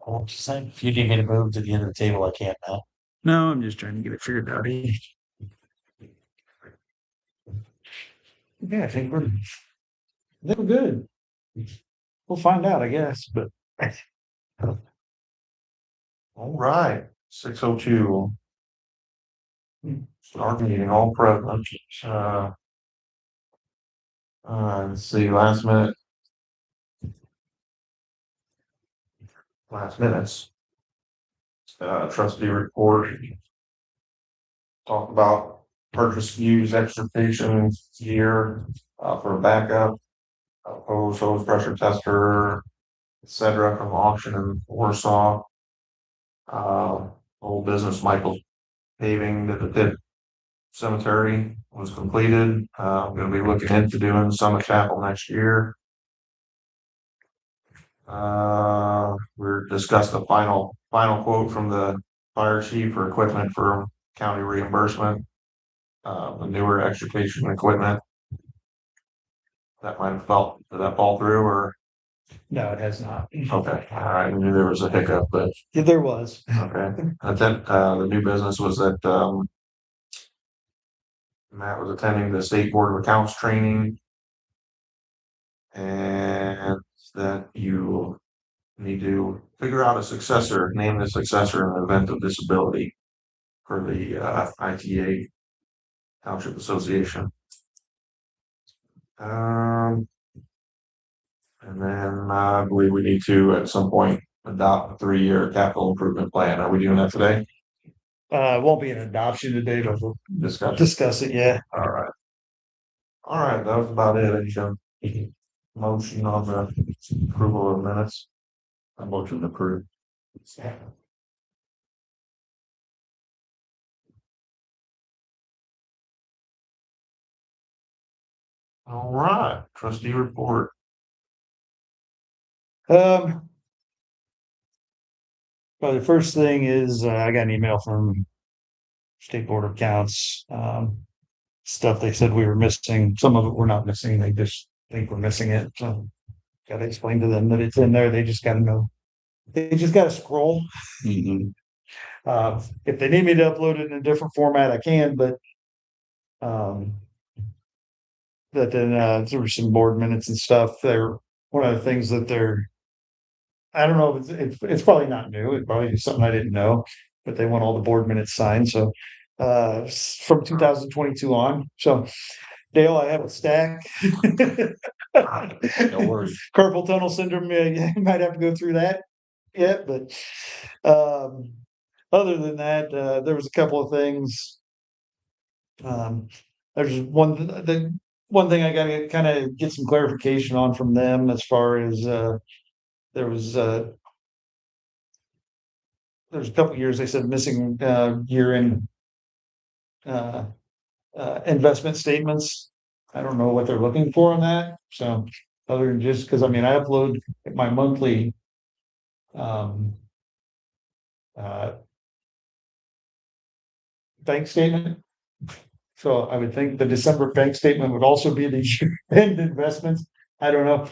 Oh, just saying, if you need me to move to the end of the table, I can't now. No, I'm just trying to get it figured out. Yeah, I think we're good. We'll find out, I guess, but All right, 6:02. Start meeting, all present. Let's see, last minutes. Trustee report. Talk about purchase use extrication gear, for backup. Hose pressure tester, etc. from auction in Warsaw. Old business Michael's paving that the pit cemetery was completed. I'm gonna be looking into doing Summit Chapel next year. We're discussed the final quote from the fire chief for equipment for county reimbursement. The newer extrication equipment. That might have did that fall through or? no, it has not. Okay, all right, I knew there was a hiccup, but, Yeah, there was. okay. And then, the new business was that, Matt was attending the State Board of Accounts training. And that you need to figure out a successor, name the successor in the event of disability for the ITA Township Association. And then I believe we need to at some point adopt a 3-year capital improvement plan. Are we doing that today? It won't be an adoption today, but we'll discuss it. Yeah. All right. All right, that was about it. Any motion on the approval of minutes? A motion approved. All right, trustee report. Well, the first thing is I got an email from State Board of Accounts. Stuff they said we were missing. Some of it we're not missing. They just think we're missing it. So got to explain to them that it's in there. They just got to know. They just got to scroll. If they need me to upload it in a different format, I can. But then there were some board minutes and stuff. They're one of the things that they're. I don't know if it's probably not new. It probably is something I didn't know, but they want all the board minutes signed. So from 2022 on. So Dale, I have a stack. No worries. Carpal tunnel syndrome. You might have to go through that yet, but other than that, there was a couple of things. There's one thing I got to kind of get some clarification on from them as far as there was there's a couple of years they said missing year-end investment statements. I don't know what they're looking for on that. So other than just because I upload my monthly bank statement. So I would think the December bank statement would also be the year-end investments. I don't know.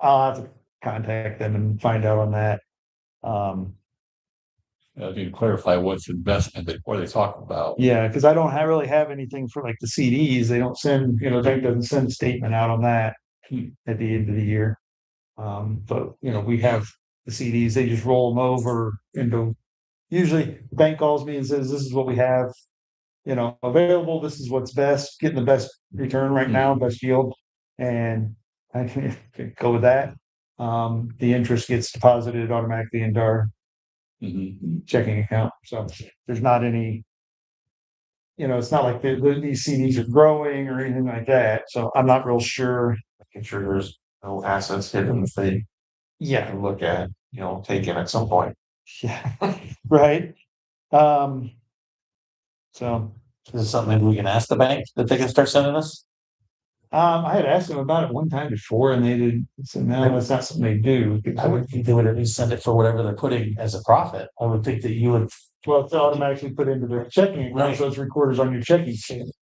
I'll have to contact them and find out on that. If you clarify what's investment, what are they talking about? Yeah, because I don't really have anything for like the CDs. They don't send, bank doesn't send a statement out on that at the end of the year. But we have the CDs. They just roll them over into. Usually, the bank calls me and says, "This is what we have, available. This is what's best, getting the best return right now, best yield," and I can go with that. The interest gets deposited automatically into our checking account. So there's not any, it's not like these CDs are growing or anything like that. So I'm not real sure. Making sure there's no assets hidden that they Yeah. can look at, taken at some point. Yeah. Right. So Is this something maybe we can ask the bank that they can start sending us? I had asked them about it one time before and they didn't say, no, that's not something they do. I would think they would at least send it for whatever they're putting as a profit. I would think that you would. Well, it's automatically put into their checking account, Right. so it's recorded on your checking statement.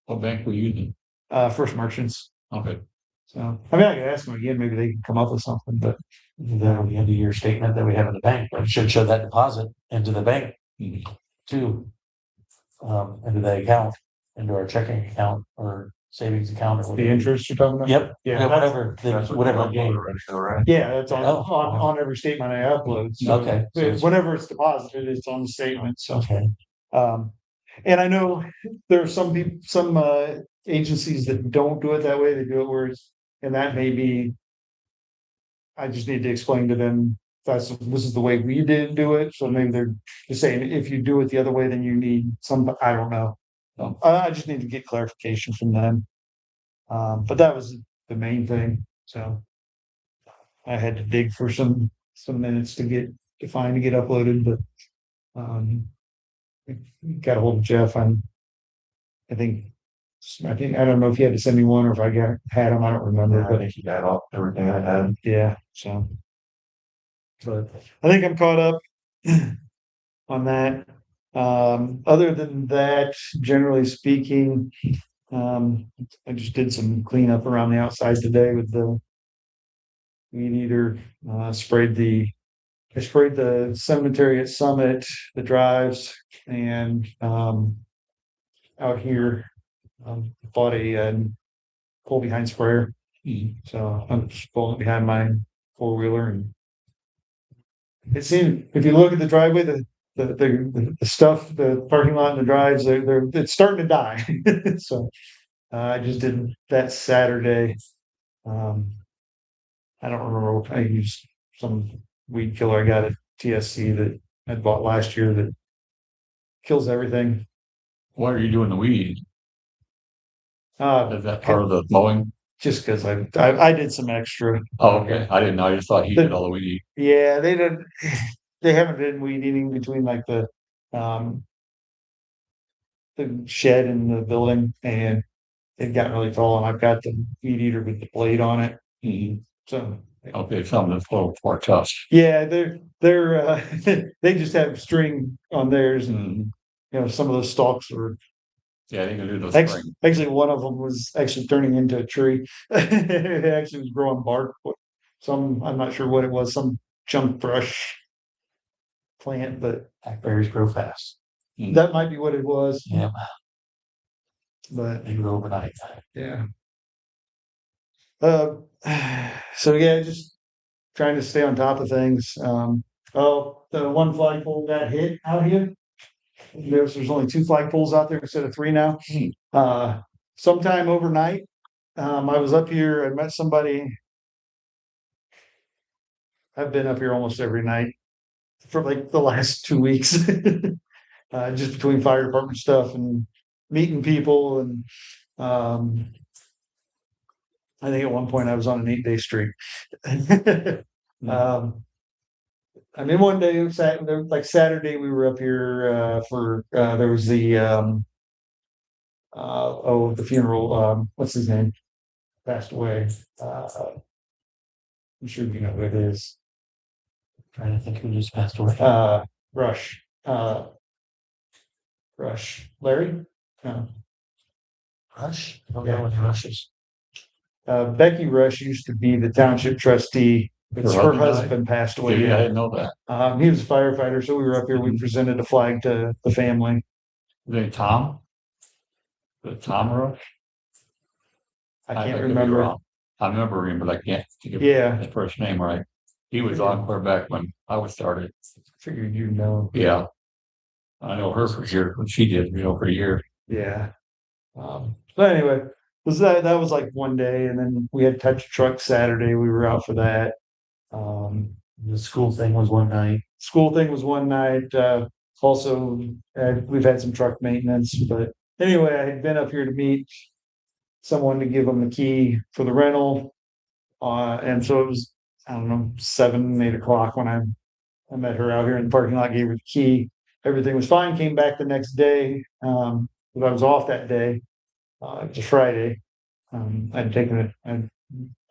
What bank were you using? First Merchants. Okay. So, I mean, I could ask them again, maybe they can come up with something, but The end of year statement that we have in the bank, it should show that deposit into the bank too. Into the account, into our checking account or savings account or the whatever. interest you're talking about? Yep, Yeah, yeah, that's- whatever, That's what whatever you game. uploaded already, though, right? Yeah, that's on, Oh, on every statement I upload. So Okay, so it's- whenever it's deposited, it's on the statement. So, Okay, and I know there are some people, some, agencies that don't do it that way. They do it where it's, and that may be. I just need to explain to them, this is the way we did do it. So maybe they're just saying, if you do it the other way, then you need some, I don't know. I just need to get clarification from them. But that was the main thing, so. I had to dig for some minutes to get, to get uploaded, but. Got a hold of Jeff, I think, I don't know if he had to send me one or if I had him, I don't remember, I but think you got all, everything I had. yeah, so. But I think I'm caught up on that. Other than that, generally speaking, I just did some cleanup around the outside today with the weed eater. I sprayed the cemetery at Summit, the drives, and out here, bought a pull behind sprayer. So I'm just pulling it behind my four-wheeler, and it seemed, if you look at the driveway, the stuff, the parking lot and the drives, it's starting to die. So I just did that Saturday. I don't remember what I used, some weed killer I got at TSC that I bought last year that kills everything. Why are you doing the weed? Uh, Is that part of the mowing? just because I did some extra. Oh, okay, I didn't know, I just thought he did all the weed. Yeah, they haven't been weed eating between like um the shed and the building, and they've gotten really tall, and I've got the weed eater with the blade on it. So Okay, something that's a little more tough. yeah, they're they just have string on theirs, and some of those stalks were Yeah, they can do those actually, spring. one of them was actually turning into a tree. It actually was growing bark. I'm not sure what it was, some junk brush plant, but blackberries grow fast. that might be what it was. Yeah, But they grow overnight. yeah. So yeah, just trying to stay on top of things. The one flagpole got hit out here. There's only 2 flagpoles out there instead of 3 now. Sometime overnight, I was up here, I met somebody. I've been up here almost every night for like the last 2 weeks. Just between fire department stuff and meeting people, and I think at one point I was on an 8-day streak. I mean, one day, like Saturday, we were up here for there was the the funeral. What's his name? Passed away. I'm sure you know who it is. Trying to think who just passed away. Rush. Rush. Larry? No. Rush? I don't know any rushes. Becky Rush used to be the township trustee. It's her husband passed away. Yeah, I didn't know that. He was a firefighter, so we were up here. We presented a flag to the family. Is it Tom? Is it Tom Rush? I can't could be remember. wrong. I remember him, but I can't think of Yeah, his first name right. He was on clear back when I was started. figured you know. Yeah. I know her for years, what she did, for a year. Yeah. But anyway, that was like one day, and then we had touch truck Saturday. We were out for that. The school thing was one night. School thing was one night. Also, we've had some truck maintenance, but anyway, I had been up here to meet someone to give them the key for the rental. And so it was, I don't know, 7, 8 o'clock when I met her out here in the parking lot, gave her the key. Everything was fine, came back the next day. But I was off that day. It was a Friday. I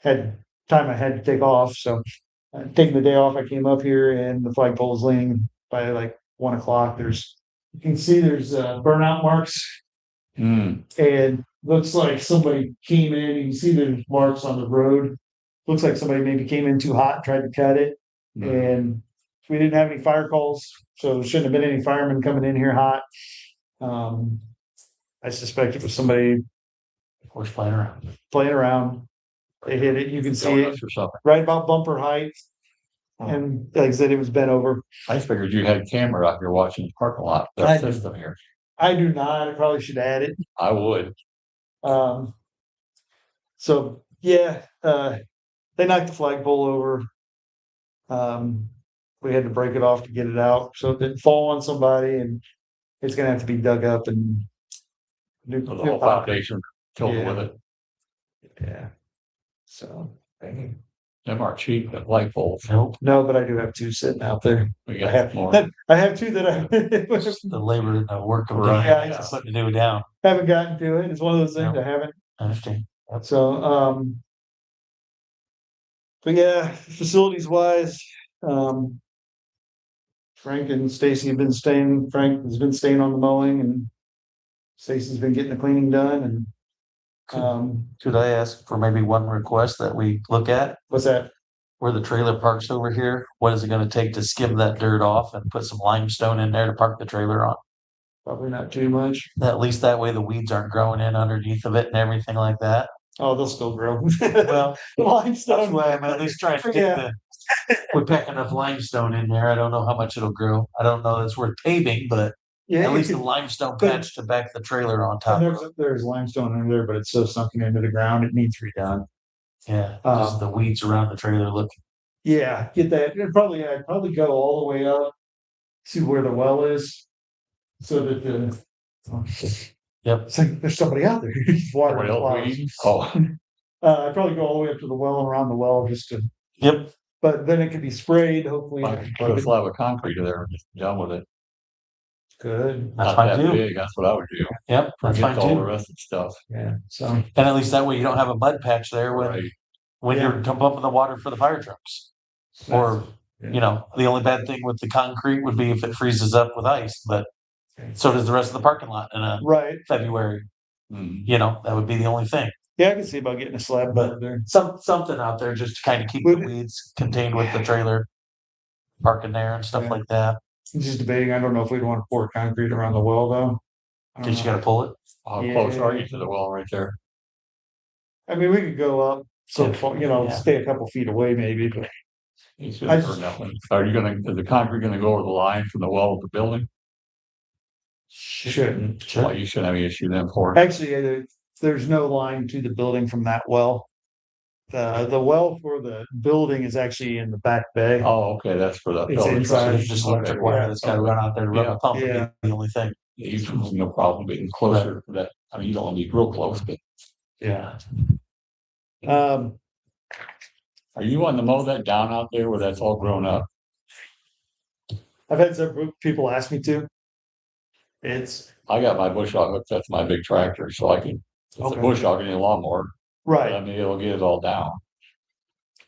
had time I had to take off. So taking the day off, I came up here, and the flagpole was laying by like 1 o'clock. You can see there's burnout marks. And looks like somebody came in, you can see there's marks on the road. Looks like somebody maybe came in too hot, tried to cut it, and we didn't have any fire calls, so there shouldn't have been any firemen coming in here hot. I suspect it was somebody Of course, playing around. playing around. They hit it, you can see it Donuts or something. right about bumper height. And like I said, it was bent over. I figured you had a camera out here watching the parking lot, I that do. system here. I do not, I probably should add it. I would. So, yeah, they knocked the flagpole over. We had to break it off to get it out, so it didn't fall on somebody, and it's gonna have to be dug up and. The whole foundation tilted with it. Yeah. So, Them are cheap, the light bulbs. Nope. no, but I do have two sitting out there. We I got have more. I have two that I The labor and the work of Right. Yeah. putting the new down. haven't gotten to it. It's one of those things I haven't. I understand. So, but yeah, facilities wise, Frank and Stacy have been staying, Frank has been staying on the mowing, and Stacy's been getting the cleaning done, and, Could I ask for maybe one request that we look at? what's that? Where the trailer parks over here, what is it gonna take to skim that dirt off and put some limestone in there to park the trailer on? Probably not too much. At least that way the weeds aren't growing in underneath of it and everything like that. Oh, they'll still grow. Well, that's Limestone. why I'm at least trying to Yeah. get we pack enough limestone in there. I don't know how much it'll grow. I don't know that's worth paving, but Yeah, at you least the could- limestone but- patch to back the trailer on top of it. there's limestone in there, but it's so sunken into the ground, it needs redone. Yeah, just the weeds around the trailer look. Yeah, get that. I'd probably go all the way up to where the well is. So that Yep. it's like there's somebody out there. Water Somebody else flowers. weeding? Oh, I'd probably go all the way up to the well and around the well just to, Yep. but then it could be sprayed, hopefully. put a slab of concrete in there and just done with it. Good. That's Not fine that too. big, that's what I would do. Yep, that's Forget fine all the too. rest of the stuff. Yeah, so, And at least that way you don't have a mud patch there Right. when you're pumping the water for the fire trucks. Or, Yeah. you know, the only bad thing with the concrete would be if it freezes up with ice, but so does the rest of the parking lot in a right. February, Mhm. you know, that would be the only thing. Yeah, I can see about getting a slab But- up there. Something out there just to kind of keep the Would- weeds contained with the trailer. Parking there and stuff Yeah. like that. Just debating. I don't know if we'd want to pour concrete around the well though. I don't Just know. gotta pull it. How close are Yeah. you to the well right there? I mean, we could go up so far, Yeah. stay a couple feet away maybe, but You shouldn't I burn just- that one. Are you gonna, is the concrete gonna go over the line from the well of the building? shouldn't. Well, you shouldn't have any issue then for it. Actually, there's no line to the building from that well. The well for the building is actually in the back bay. Oh, okay, that's for the. It's filter inside. So truck. there's just electric Okay. wire that's gotta run out there to run the pump. Would be Yeah. The only thing. You have no problem getting closer to that. I mean, you don't want to be real close, but Yeah. Um, are you wanting to mow that down out there where that's all grown up? I've had several people ask me to. It's I got my bush hog hooked up to my big tractor, so I can, it's a Okay. bush hog and a lawnmower, but right. I mean, it'll get it all down.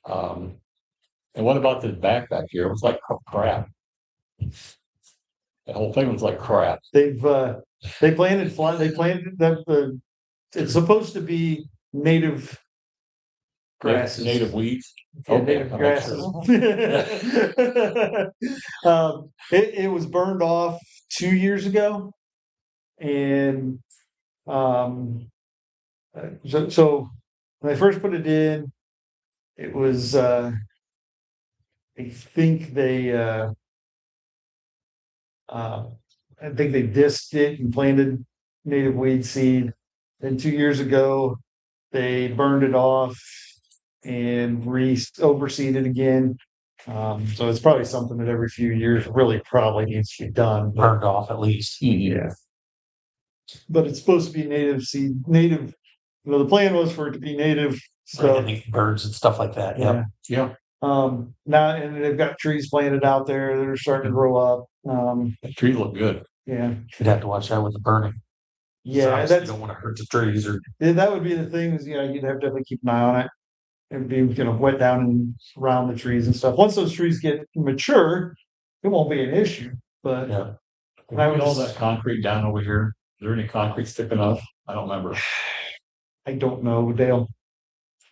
And what about this back here? It was like crap. The whole thing was like crap. They planted that it's supposed to be native grasses. Native weeds. Yeah, Okay, native I'll make sure. grasses. It was burned off 2 years ago. And, so when I first put it in, it was, I think they disked it and planted native weed seed. Then 2 years ago, they burned it off and overseeded it again. So it's probably something that every few years really probably needs to be done. Burned off at least. Yeah. But it's supposed to be native seed, native, the plan was for it to be native stuff. And the birds and stuff like that. Yeah. Yep. Yeah, Now, and they've got trees planted out there that are starting to grow up. the trees look good. Yeah. You'd have to watch out with the burning. Yeah, Obviously, that's, You don't wanna hurt the trees or. that would be the thing is, you'd have to definitely keep an eye on it. It'd be, wet down and around the trees and stuff. Once those trees get mature, it won't be an issue, but Yeah. I Put would all just- that concrete down over here, there any concrete sticking up? I don't remember. I don't know, Dale.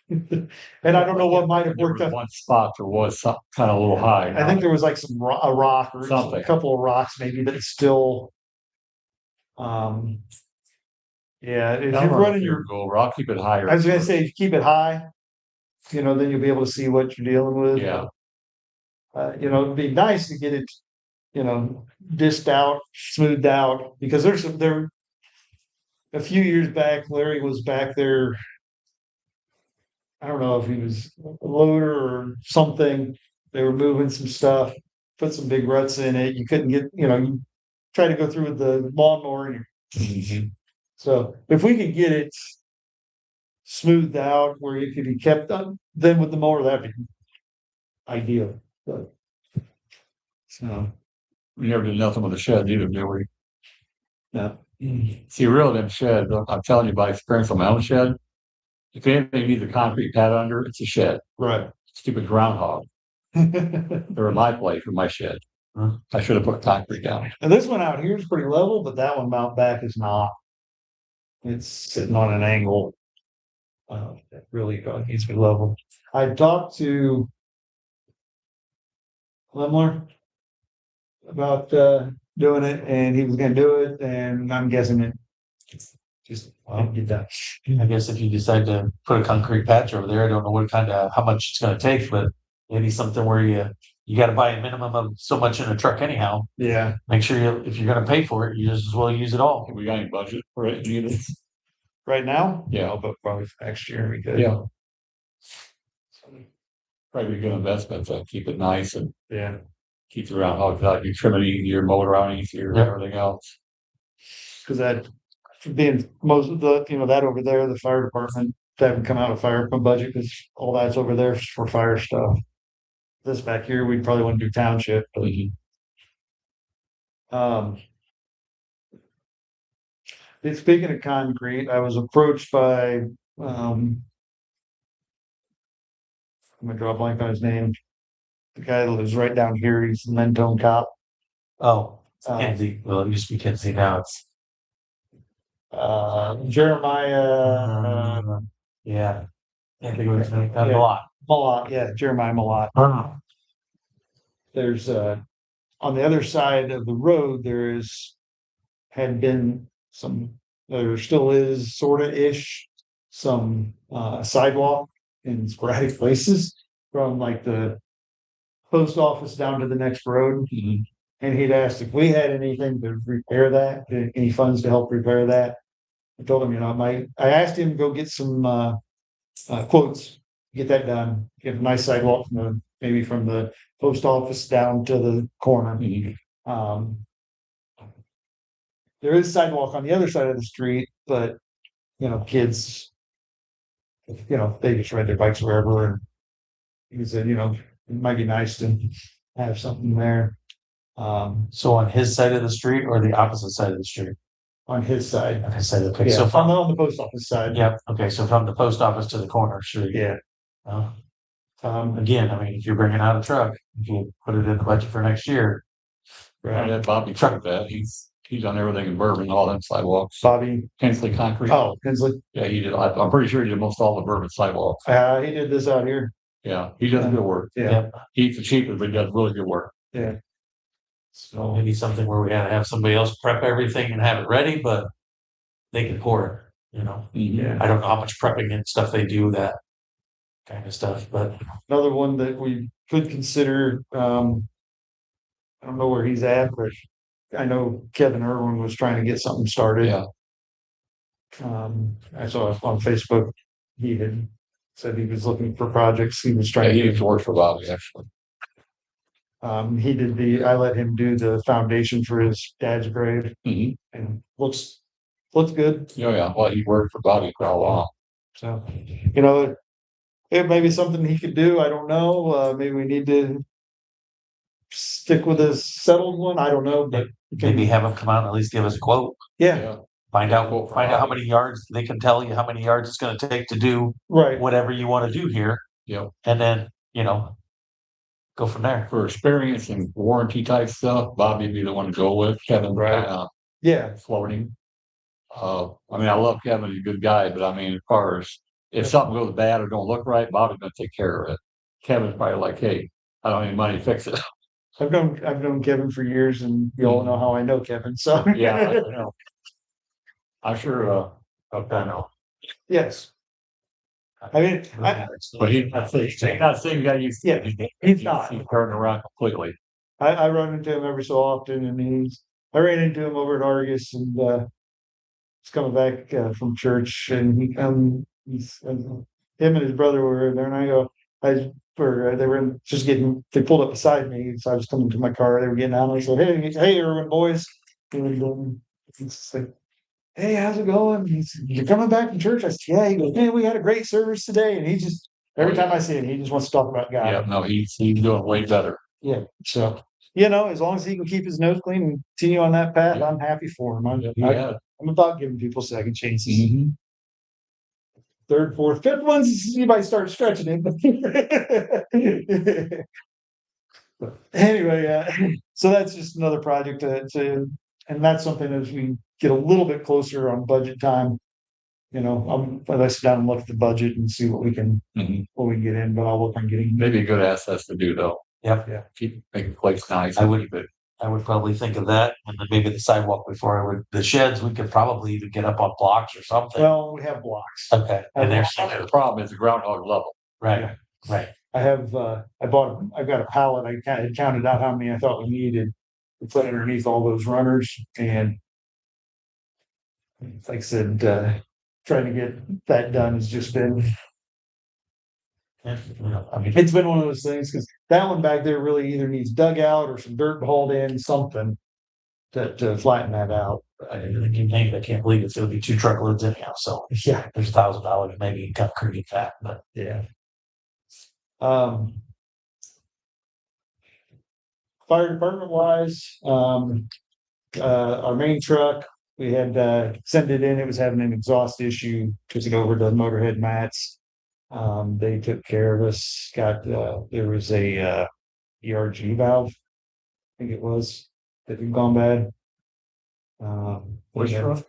And I don't know what might have There worked was out. one spot there was some kind of a little high. I think there was like a rock or Something. a couple of rocks maybe that still. Um. Yeah, if I you're don't know if running you your, go over. I'll keep it higher. I was gonna say, if you keep it high. Then you'll be able to see what you're dealing with. Yeah. It'd be nice to get it, disced out, smoothed out, because there. A few years back, Larry was back there. I don't know if he was a loader or something. They were moving some stuff, put some big ruts in it. You couldn't get, you try to go through with the lawnmower. So if we could get it smoothed out where it could be kept up, then with the mower, that'd be ideal. But, so, We never did nothing with the shed either, did we? no. See, real them shed, I'm telling you by experience on my own shed. If anything needs a concrete pad under, it's a shed. Right. Stupid groundhog. They're in my place with my shed. I should have put concrete down. And this one out here is pretty level, but that one out back is not. It's sitting on an angle. That really needs to be level. I talked to Lemler about doing it, and he was gonna do it, and I'm guessing it just didn't get done. I guess if you decide to put a concrete patch over there, I don't know how much it's gonna take, but maybe something where you gotta buy a minimum of so much in a truck anyhow. Yeah. Make sure if you're gonna pay for it, you just as well use it all. Have we got any budget for it either? Right now? Yeah. No, but probably for next year we could. Yeah. Probably a good investment to keep it nice and Yeah. keep the groundhogs out. You trim it easier, mow it around easier, and Yep. everything else. Cause that, being most of the, that over there, the fire department, that haven't come out of fire budget, cause all that's over there for fire stuff. This back here, we'd probably want to do township, but, speaking of concrete, I was approached by, I'm gonna draw a blank on his name. The guy that lives right down here, he's a Mentone cop. Oh, Um, Kenzie. Well, it used to be Kenzie, now it's. Jeremiah, Yeah. Can't think of his name. A Yeah. lot. Malott, yeah, Jeremiah Malott. There's on the other side of the road, had been there still is sorta ish, some sidewalk in sporadic places from like the post office down to the next road. And he'd asked if we had anything to repair that, any funds to help repair that. I told him, I asked him to go get some quotes, get that done, get a nice sidewalk maybe from the post office down to the corner. There is sidewalk on the other side of the street, but kids, they just ride their bikes wherever, and he said, it might be nice to have something there. So on his side of the street or the opposite side of the street? On his side. On his side, okay, Yeah, so on the post office side. yep, okay, so from the post office to the corner street. Yeah. Again, I mean, if you're bringing out a truck, if you put it in the budget for next year. Right, that Bobby truck that he's done everything in Bourbon, all them sidewalks. Bobby. Hensley Concrete. Oh, Hensley. Yeah, he did. I'm pretty sure he did most all the Bourbon sidewalks. He did this out here. Yeah, he does good work. Yeah. He's the cheapest, but he does really good work. Yeah. So maybe something where we gotta have somebody else prep everything and have it ready, but they can pour it, Yeah. I don't know how much prepping and stuff they do, that kind of stuff, but Another one that we could consider, I don't know where he's at, but I know Kevin Irwin was trying to get something started. Yeah. I saw on Facebook, he had said he was looking for projects. He was Yeah, trying he to used to work for Bobby actually. I let him do the foundation for his dad's grave, and looks good. Yeah. Well, he worked for Bobby for a while. So, it may be something he could do. I don't know. Maybe we need to stick with a settled one. I don't know, but maybe have them come out and at least give us a quote. yeah, Find out how many yards, they can tell you how many yards it's gonna take to do right. whatever you wanna do here. Yeah. And then, go from there. For experience and warranty type stuff, Bobby would be the one to go with. Kevin, Right. Yeah, floating. I mean, I love Kevin, he's a good guy, but I mean, as far as if something goes bad or don't look right, Bobby's gonna take care of it. Kevin's probably like, hey, I don't need money to fix it. I've known Kevin for years, and you all know how I know Kevin, so. Yeah, I know. I'm sure, Okay, no. Yes. I mean, but he's not saying you gotta use. Yeah, he's not. He's turning around completely. I run into him every so often, and I ran into him over at Argus, and he's coming back from church, and him and his brother were in there, and they were they pulled up beside me, so I was coming to my car, they were getting out, and I said, hey, Irwin boys, and it's like, hey, how's it going? He said, you're coming back from church? I said, yeah. He goes, man, we had a great service today, and he just every time I see him, he just wants to talk about God. Yeah, no, he's doing way better. Yeah, so, as long as he can keep his nose clean and continue on that path, I'm happy for him. I'm about giving people second chances. Mhm. Third, fourth, fifth ones, you might start stretching it. But anyway, so that's just another project and that's something as we get a little bit closer on budget time. I sit down and look at the budget and see what we can Mhm. get in, but I'll work on getting. Maybe a good assets to do though. Yep. Keep, make the place nice. I would- keep it- I would probably think of that, and then maybe the sidewalk before the sheds, we could probably even get up on blocks or something. Well, we have blocks. Okay, and there's, The problem is the groundhog level. right, right. I've got a pallet. I kind of counted out how many I thought we needed to put underneath all those runners, and like I said, trying to get that done has just been. I mean, It's been one of those things because that one back there really either needs dug out or some dirt hauled in, something to flatten that out. I can't believe it's gonna be 2 truckloads anyhow, so Yeah, there's $1,000 maybe in concrete that, but. yeah. Fire department wise, our main truck, we had sent it in. It was having an exhaust issue. Took it over to Motorhead Mats. They took care of us. There was a ERG valve, I think it was, that had gone bad. Which truck?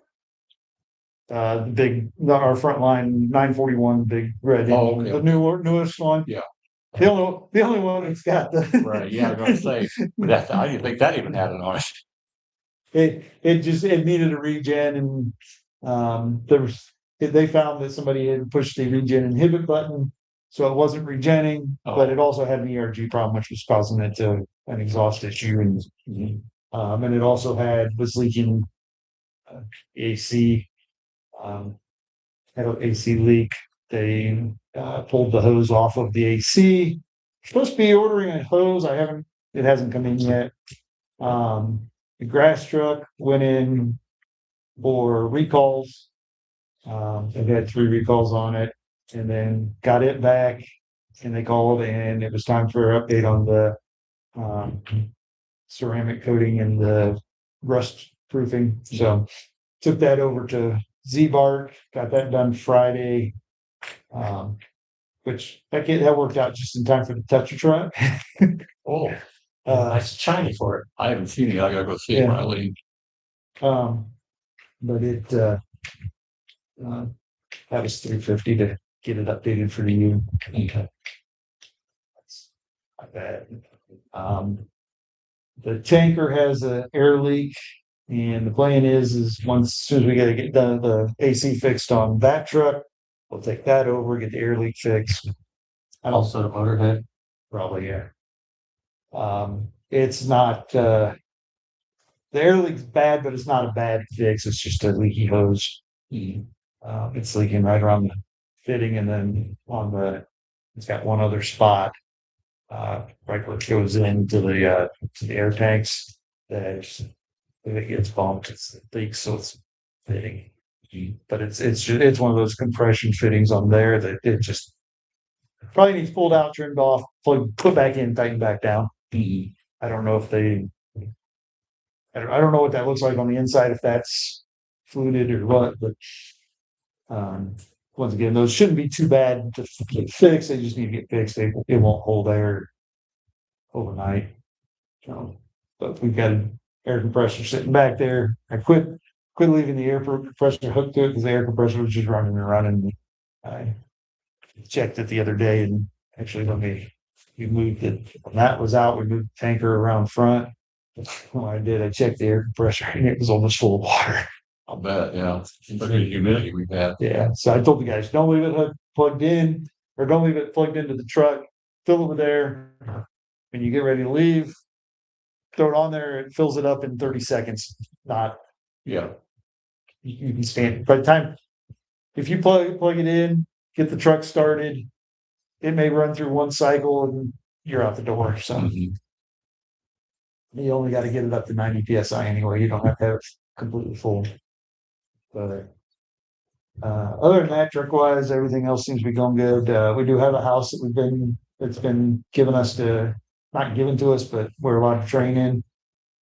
Our front line 941 big red, Oh, okay. the newest one. Yeah. The only one that's got the. Right, yeah, I was gonna say, but I didn't think that even had it on it. It needed a regen, and they found that somebody had pushed the regen inhibit button, so it wasn't regenning, but it also had an ERG problem, which was causing it to an exhaust issue, and it also was leaking AC. Had an AC leak. They pulled the hose off of the AC. Supposed to be ordering a hose. It hasn't come in yet. The grass truck went in for recalls. It had 3 recalls on it, and then got it back, and they called, and it was time for an update on the ceramic coating and the rust proofing. So took that over to Z-Bark, got that done Friday. Which that worked out just in time for the toucher truck. Oh, Nice shiny for it. I haven't seen it. I gotta go see it when I leave. But it that was $350 to get it updated for the U. Okay. That's not bad. The tanker has an air leak, and the plan is as soon as we gotta get the AC fixed on that truck, we'll take that over, get the air leak fixed. Also the Motorhead. Probably, yeah. It's not, the air leak's bad, but it's not a bad fix. It's just a leaky hose. It's leaking right around the fitting, and then it's got one other spot, right where it goes into the air tanks. If it gets bumped, it leaks, so it's fitting. But it's one of those compression fittings on there that it just probably needs pulled out, trimmed off, put back in, tightened back down. I don't know if I don't know what that looks like on the inside, if that's fluted or what, but once again, those shouldn't be too bad to get fixed. They just need to get fixed. It won't hold air overnight. But we've got an air compressor sitting back there. I quit quit leaving the air compressor hooked to it because the air compressor was just running and running. I checked it the other day and actually when we moved it, when that was out, we moved the tanker around front. When I did, I checked the air compressor and it was almost full of water. I'll bet, yeah. Look at the humidity we've had. Yeah, so I told the guys, don't leave it plugged in, or don't leave it plugged into the truck, fill it with air. When you get ready to leave, throw it on there, it fills it up in 30 seconds. Not, Yeah, you can stand, by the time, if you plug it in, get the truck started, it may run through one cycle and you're out the door, so. mhm. You only gotta get it up to 90 PSI anyway, you don't have to have it completely full. But, other than that, truck wise, everything else seems to be going good. We do have a house that's been given us not given to us, but we're allowed to train in.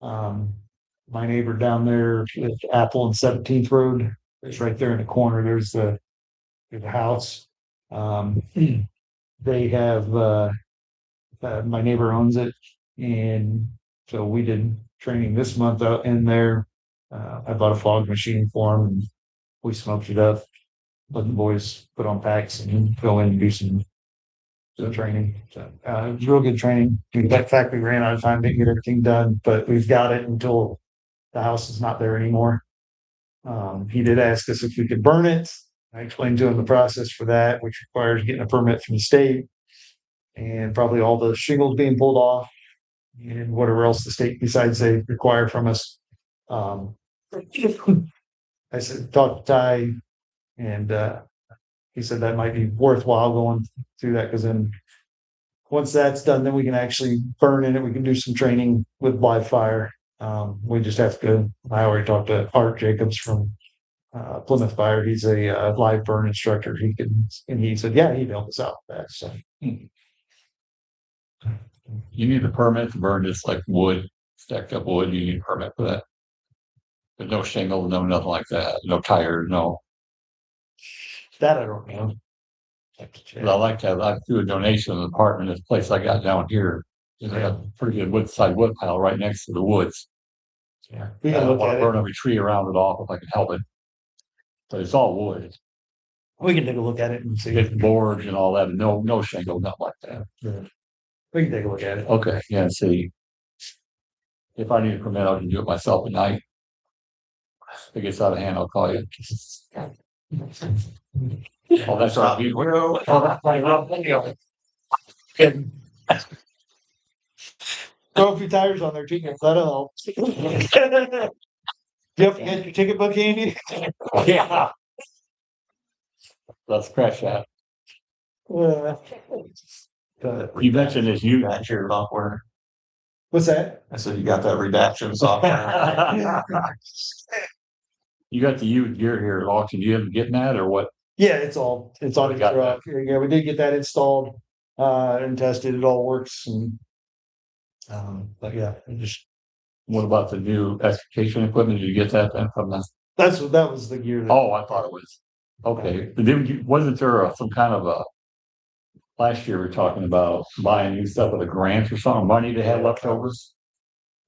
My neighbor down there at Apple and 17th Road, it's right there in the corner, there's the house. They have, my neighbor owns it, and so we did training this month out in there. I bought a fog machine for him and we smoked it up. Let the boys put on packs and go in and do some training. So, it was real good training. That fact, we ran out of time, didn't get everything done, but we've got it until the house is not there anymore. He did ask us if we could burn it. I explained to him the process for that, which requires getting a permit from the state and probably all the shingles being pulled off and whatever else the state decides they require from us. I said, talk to Ty, and he said that might be worthwhile going through that, because then once that's done, then we can actually burn in it. We can do some training with live fire. We just have to. I already talked to Art Jacobs from Plymouth Fire. He's a live burn instructor. And he said, yeah, he'd help us out with that. So. You need a permit to burn just like wood, stacked up wood, you need a permit for that. There's no shingle, no nothing like that, no tires, no. That I don't know. But I like to I do a donation to the apartment, this place I got down here. There's a pretty good wood pile right next to the woods. Yeah, I don't want to burn every tree around it off if I can help it. But it's all wood. We can take a look at it and see. Get boards and all that, no shingle, nothing like that. We can take a look at it. Okay, yeah, see. If I need a permit, I can do it myself at night. If it gets out of hand, I'll call you. Oh, that's not you. Throw a few tires on there too, that'll help. Do you have to get your ticket book handy? Yeah. Let's crash that. You mentioned this you That's your software. What's that? I said, you got that redaction software. You got the used gear here at auction. You haven't getting that or what? Yeah, it's on the Got truck. Yeah, we did get that installed, and tested. It all works and, but yeah, What about the new extrication equipment? Did you get that then from the? that was the gear. Oh, I thought it was. Okay, wasn't there some kind of a? Last year we were talking about buying new stuff with a grant or something, money they had leftovers.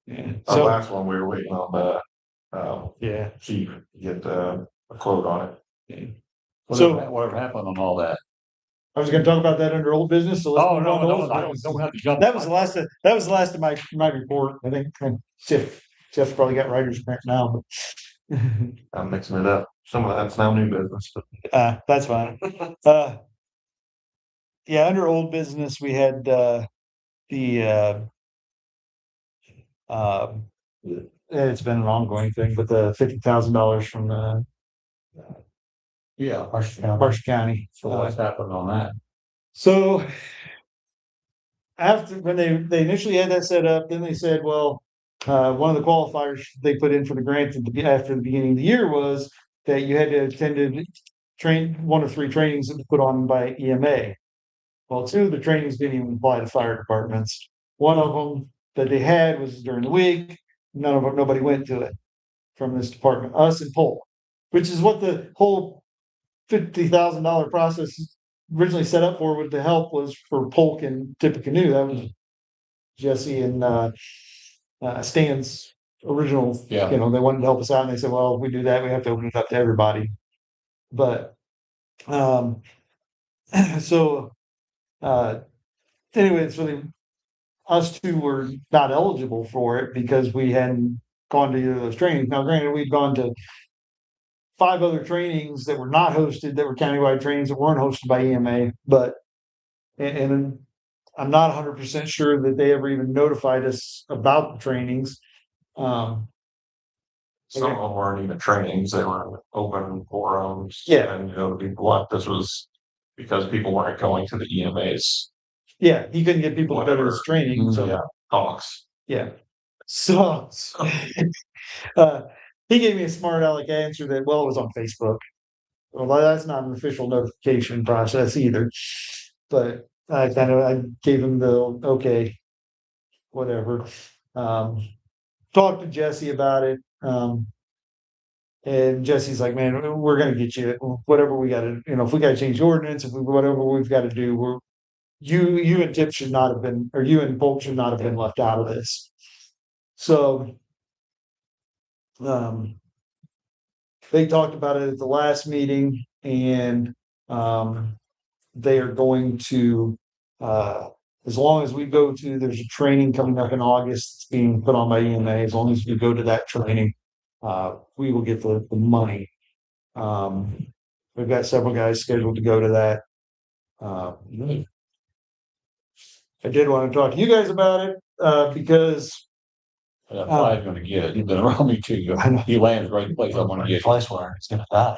Yeah. The So, last one, we were waiting on the, yeah. chief to get a quote on it. Whatever happened on all that? I was gonna talk about that under old business, so let's Oh, move on to no, old I business. don't have to jump. That was the last of my report, I think. Jeff probably got writer's cramp now, but I'm mixing it up. Some of that's now new business. that's fine. Yeah, under old business, we had it's been an ongoing thing, but the $50,000 from the Yeah, Marshall County. so what's happened on that? So after when they initially had that set up, then they said, well, one of the qualifiers they put in for the grant after the beginning of the year was that you had to attend one of 3 trainings that was put on by EMA. Well, 2 of the trainings didn't even apply to fire departments. One of them that they had was during the week. Nobody went to it from this department, us and Polk, which is what the whole $50,000 process originally set up for. With the help was for Polk and Tippecanoe. That was Jesse and Stan's original, Yeah. you know, they wanted to help us out and they said, well, if we do that, we have to open it up to everybody. But, so, anyway, so us two were not eligible for it because we hadn't gone to either of those trainings. Now, granted, we'd gone to 5 other trainings that were not hosted, that were countywide trainings that weren't hosted by EMA, but, and I'm not 100% sure that they ever even notified us about the trainings. Some of them weren't even trainings, they were open forums. Yeah. And, you know, people, this was because people weren't going to the EMA's Yeah, he couldn't get people to go to his Whatever. training, so, Yeah. talks. yeah. So, he gave me a smart aleck answer that, well, it was on Facebook. Well, that's not an official notification process either. But I gave him the, okay, whatever. Talked to Jesse about it. And Jesse's like, man, we're gonna get you whatever we gotta, you know, if we gotta change the ordinance, if we, whatever we've gotta do, you and Tip should not have been, or you and Polk should not have been left out of this. So, they talked about it at the last meeting and, they are going to, as long as we go to, there's a training coming up in August, it's being put on by EMA, as long as we go to that training, we will get the money. We've got several guys scheduled to go to that. I did want to talk to you guys about it, because That's why I'm gonna get it. You've been around me too. I know. He lands right in the place I wanna get. Place where it's gonna die.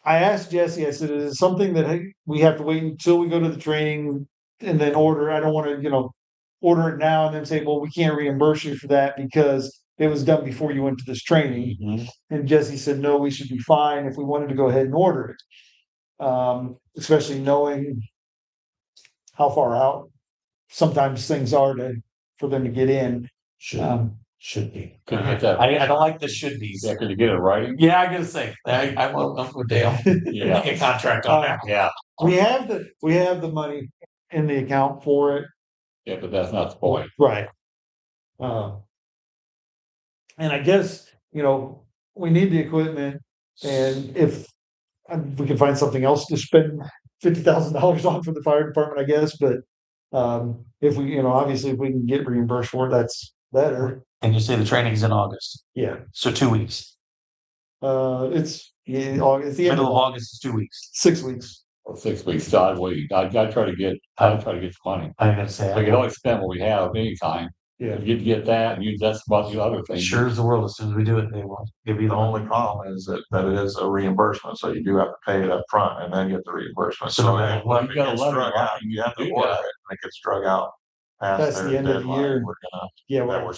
I asked Jesse, I said, is it something that hey, we have to wait until we go to the training and then order? I don't want to, you know, order it now and then say, well, we can't reimburse you for that because it was done before you went to this training. Mhm. And Jesse said, no, we should be fine if we wanted to go ahead and order it. Especially knowing how far out sometimes things are for them to get in. Should be. Could you get that? I don't like the should be. Yeah, could you get it writing? Yeah, I gotta say, I'm with Dale. Yeah. Make a contract on that. Yeah, We have the money in the account for it. yeah, but that's not the point. Right. And I guess, you know, we need the equipment and if we can find something else to spend $50,000 on for the fire department, I guess, but if we, you know, obviously if we can get reimbursed for it, that's better. And you say the training's in August, Yeah. so 2 weeks. It's August, the end Middle of of August is 2 weeks. 6 weeks. 6 weeks, so I'd wait. I'd try to get the money. I'm gonna say, We can always spend what we have anytime. Yeah. If you get that and use that's about the other thing. sure as the world, as soon as we do it, they will give you The the only problem is that it is a reimbursement, so you do have to pay it up front and then get the reimbursement. So So no matter what, if you it gotta gets let them drug out, know you have to do order that. it, and it gets drug out. Past That's their the end of the deadline, year. We're gonna, Yeah. that we're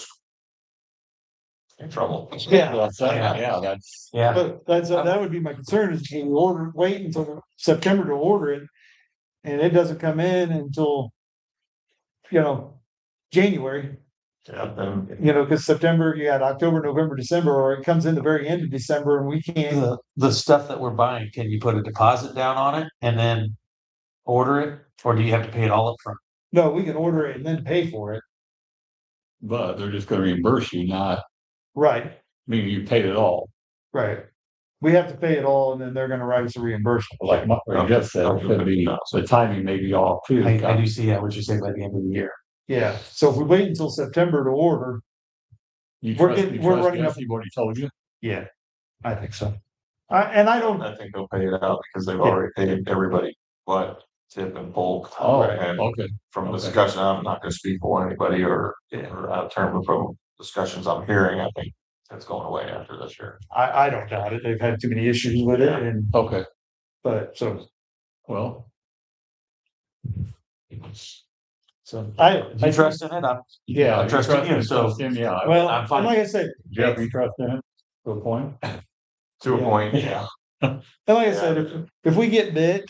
in trouble. Yeah. That's Yeah, But that would be my concern is we wait until September to order it. And it doesn't come in until, you know, January, Yeah, then you know, because September, you got October, November, December, or it comes in the very end of December and we can't. the stuff that we're buying, can you put a deposit down on it and then order it? Or do you have to pay it all up front? No, we can order it and then pay for it. but they're just gonna reimburse you, not Right, meaning you paid it all. right. We have to pay it all and then they're gonna write us a reimbursement. Like Jeff said, it could be, the timing may be off too. I do see what you say by the end of the year. Yeah, so if we wait until September to order, You we're trust, getting- you we're trust running up- Jesse, what he told you? yeah, I think so. I don't, I think they'll pay it out because they've already paid everybody, but Tip and Polk. Oh, And okay. from Okay. discussion, I'm not gonna speak for anybody or out of term from discussions I'm hearing, I think it's going away after this year. I don't doubt it. They've had too many issues with it and, Okay, but so, well, so You trust in it? Yeah, I trust in you, so- him, yeah. well, I'm fine. and like I said, Jeff, you trust in it to a point? To a Yeah. point, Yeah. and like I said, if we get bit,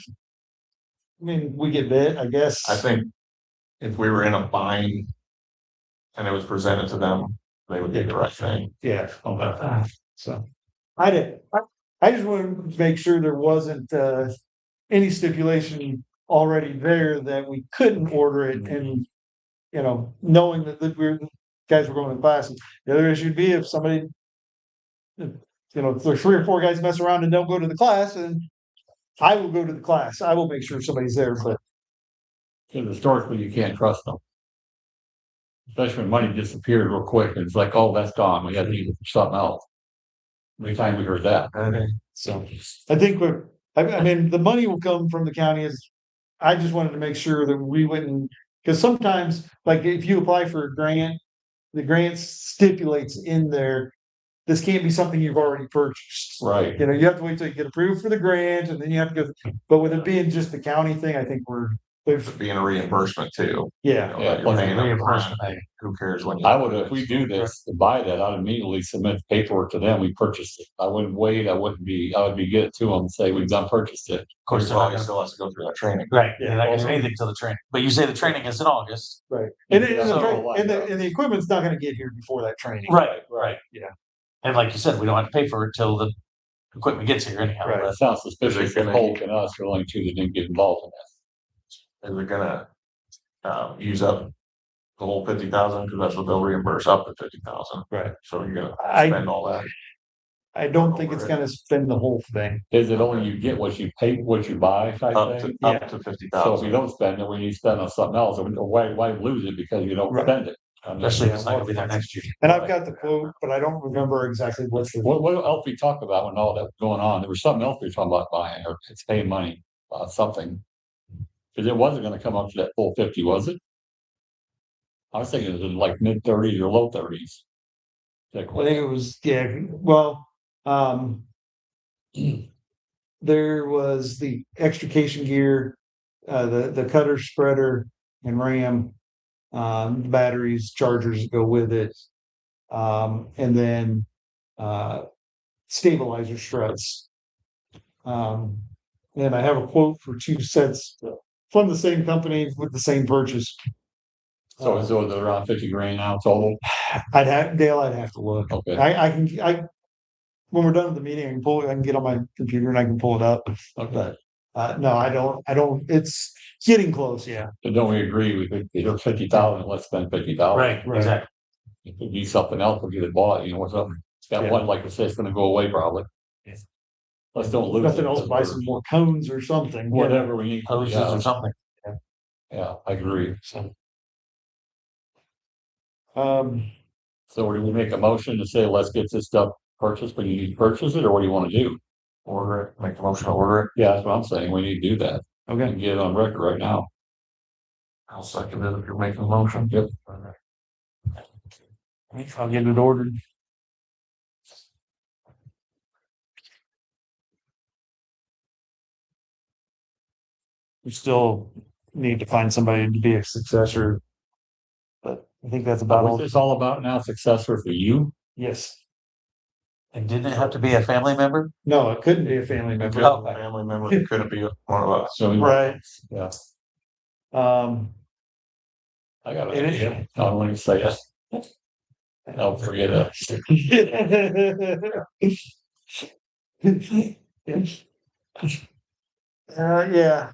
I mean, we get bit, I guess. I think if we were in a bind and it was presented to them, they would do the right thing. Yeah. So I just wanted to make sure there wasn't any stipulation already there that we couldn't order it and you know, knowing that we're, guys were going to classes. The other issue would be if somebody, you know, if there's 3 or 4 guys mess around and don't go to the class, and I will go to the class. I will make sure somebody's there, but Because historically, you can't trust them. Especially when money disappeared real quick, and it's like, oh, that's gone, we had to use it for something else. How many times we heard that? so I think I mean, the money will come from the county is, I just wanted to make sure that we wouldn't, because sometimes, like if you apply for a grant, the grant stipulates in there, this can't be something you've already purchased. Right, You know, you have to wait till you get approved for the grant and then you have to go, but with it being just the county thing, I think there's, Being a reimbursement too. yeah. You know, Yeah, that you're paying up reimbursement. front. Who cares when you? I would, if we do this, to buy that, I'd immediately submit the paperwork to them, we purchased it. I wouldn't wait, I would be get it to them and say, we've done purchased it. Of course, they're Well, not he gonna- still has to go through that training. right, Yeah. they're not gonna do anything till the training, but you say the training is in August. Right. And, Yeah, so- and the equipment's not gonna get here before that training. Right. Yeah. And like you said, we don't have to pay for it till the equipment gets here anyhow. Right. That sounds suspicious, because Hulk and us are the only 2 that didn't get involved in that. Is it gonna, use up the whole 50,000? Cause that's what they'll reimburse up to 50,000. Right. So you're gonna I- spend all that. I don't think it's gonna spend the whole thing. Is it only you get what you pay, what you buy type Up thing? to, up to 50,000. So if you don't spend it, when you spend on something else, why lose it because you don't Right. spend it? I mean, Especially if it's not gonna be there next year. And I've got the quote, but I don't remember exactly what's the. What else we talked about when all that was going on? There was something else we were talking about buying, or it's paying money, something. Cause it wasn't gonna come up to that full 50, was it? I was thinking it was like mid-30s or low 30s. I think it was, yeah, well, there was the extrication gear, the cutter spreader and ram, batteries, chargers that go with it. And then, stabilizer struts. And I have a quote for 2 sets from the same company with the same purchase. So they're around 50 grand now total. I'd have to look. Okay, When we're done with the meeting, I can get on my computer and I can pull it up, okay. but, no, I don't, it's getting close, yeah. So don't we agree? We think you're 50,000, let's spend 50,000. Right, exactly. If we need something else, we'll get it bought, you know, what's up? That Yeah. one, like I said, it's gonna go away probably. Yeah. Let's don't lose Nothing it. else, buy some more cones or something. Whatever we need. Hoses Yeah, or something. yeah, I agree. So So do we make a motion to say, let's get this stuff purchased, but you need to purchase it, or what do you wanna do? Order it, make the motion to order it. Yeah, that's what I'm saying, we need to do that, Okay, and get it on record right now. I'll second it if you're making a motion. Yep. I'll get it ordered. we still need to find somebody to be a successor. But I think that's about What's all. this all about now, successor for you? Yes, And didn't it have to be a family member? no, it couldn't be a family member. Oh. Family member, it couldn't be one of us. So, Right, yeah, I got It it, is. yeah, I don't want to say it. I'll forget it. Yeah,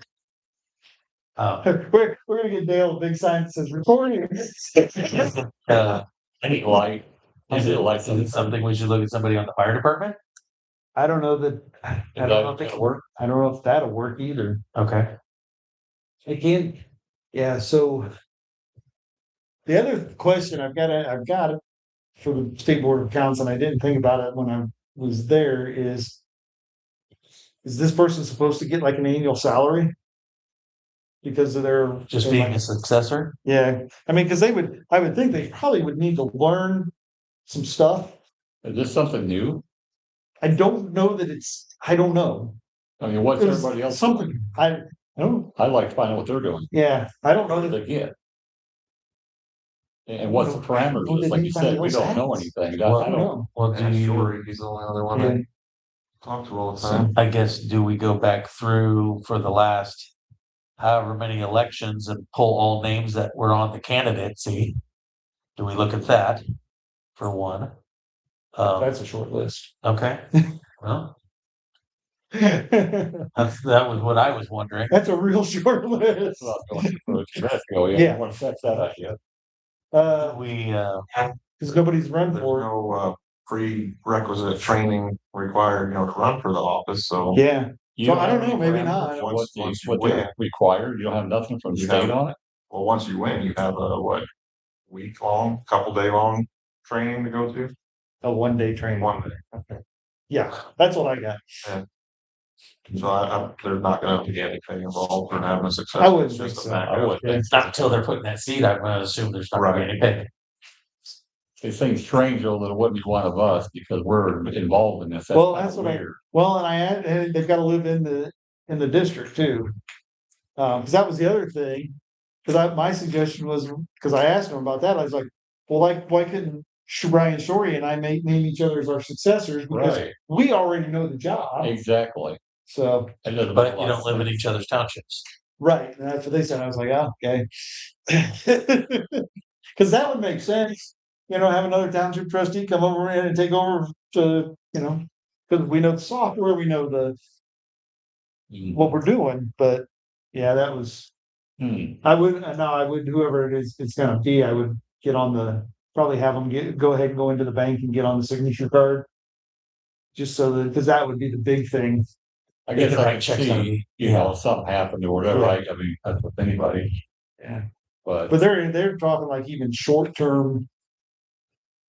Um, we're gonna get Dale a big sign that says recording. Any light, is it like Is it something we should look at somebody on the fire department? I don't know that, I don't know if that work? I don't know if that'll work either. Okay. Again, yeah, so. The other question I've got it for the State Board of Accounts, and I didn't think about it when I was there, is. Is this person supposed to get like an annual salary? Because of their. Just being a successor? Yeah, I mean, cause I would think they probably would need to learn some stuff. Is this something new? I don't know that I don't know. I mean, what's It was everybody else something, doing? I don't, I'd like to find out what they're doing, yeah, I don't know what do that. they get? And what's the parameters, Well, of this? Like you said, we what's don't know that? anything, Well, I don't, Well, do Yeah, you, sure, he's the only other one Yeah. I talk to all the time. I guess, do we go back through for the last however many elections and pull all names that were on the candidacy? Do we look at that for one? That's a short list. Okay, well, That's that was what I was wondering. a real short list. Well, going to Nebraska, Yeah. yeah, I want to check that idea. We, cause nobody's run There's for it. no, prerequisite training required, to run for the office, so. Yeah, You So I have don't know, any maybe parameters not. for Once- What once you what they win. require, you don't have nothing from the You state have- on it? Well, once you win, you have a, week long, couple day long training to go to, a 1 day training. 1 day. Yeah, that's what I got. So there's not gonna be anything involved in having a success. I wouldn't It's just think a so. backup. I would think not until they're putting that seed, I'm gonna assume there's not gonna be any pay. it seems strange though that it wouldn't be one of us because we're involved in this. Well, kinda that's what I- weird. Well, and and they've gotta live in the district too. Cause that was the other thing, my suggestion was, cause I asked him about that, I was like, well, why couldn't Brian Shorey and I name each other as our successors, because Right, we already know the job, exactly. so, It doesn't make But a you lot don't of live in sense. each other's townships. right, and that's what they said, I was like, oh, okay. Cause that would make sense, have another township trustee come over and take over to, cause we know the software, we know Mhm. what we're doing, but, yeah, that was. I would, whoever it is, it's gonna be, I would get on probably have them go ahead and go into the bank and get on the signature card. Just so that, cause that would be the big thing. I guess can I write could checks on see, yeah. something happened or whatever, Yeah. I mean, that's with anybody, Yeah. but But they're talking like even short term.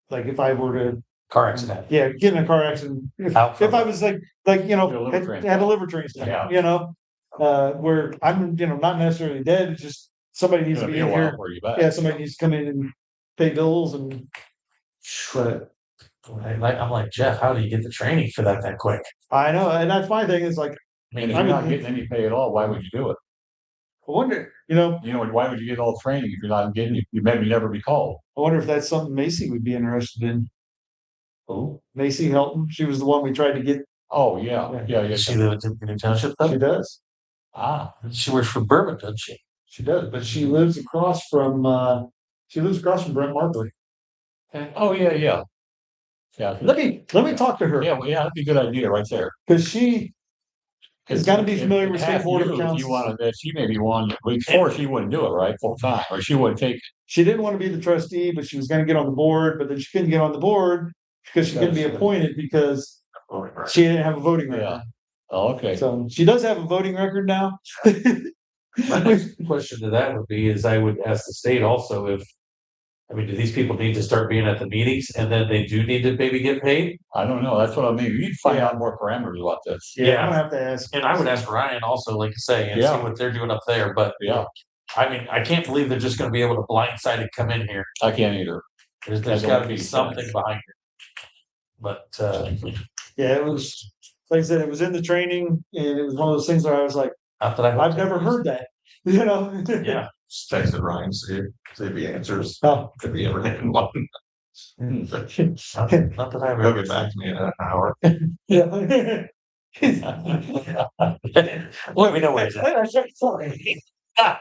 Like if I were to, Car accident. yeah, get in a car accident, if Out from- I was like, Get a liver had a liver transplant, Yeah. where I'm, not necessarily dead, it's just somebody needs it's to gonna be be a in while here. for you back. Yeah, somebody needs to come in and pay bills and, but I'm like, Jeff, how do you get the training for that quick? I know, and that's my thing, is like, I mean, if I you're not would- getting any pay at all, why would you do it? I wonder, Why would you get all the training if you're not getting, you maybe never be called? I wonder if that's something Macy would be interested in. Oh, Macy Helton, she was the one we tried to get, Oh, yeah. does she live in Tiffany Township though? she does, She works for Bourbon, doesn't she? she does, but she lives across from Brent Markley. Oh, yeah. Yeah, Let me talk to her, yeah, well, yeah, that'd be a good idea right there. cause she has gotta be familiar with state Half board of you, if accounts. you wanted that, she may be one, before she wouldn't do it, right, full time, or she wouldn't take it. She didn't wanna be the trustee, but she was gonna get on the board, but then she couldn't get on the board because she couldn't be appointed because she didn't have a voting record. Yeah. Oh, okay. So she does have a voting record now. My next question to that would be, is I would ask the state also do these people need to start being at the meetings and then they do need to maybe get paid? I don't know, that's what I mean, you need to find out more parameters about this. Yeah, I'm gonna have to ask. And I would ask Ryan also, like you say, and see Yeah. what they're doing up there, but Yeah, I can't believe they're just gonna be able to blindsided come in here. I can't either. There's That don't gotta be make something sense. behind it. But, Yeah, it was, like I said, it was in the training and it was one of those things where I was like, not that I've never heard that, Yeah. Just texted Ryan, see if he answers, Oh, could be ever hitting one. Not that I've He'll ever. get back to me in an hour. yeah. Let me know where he's at.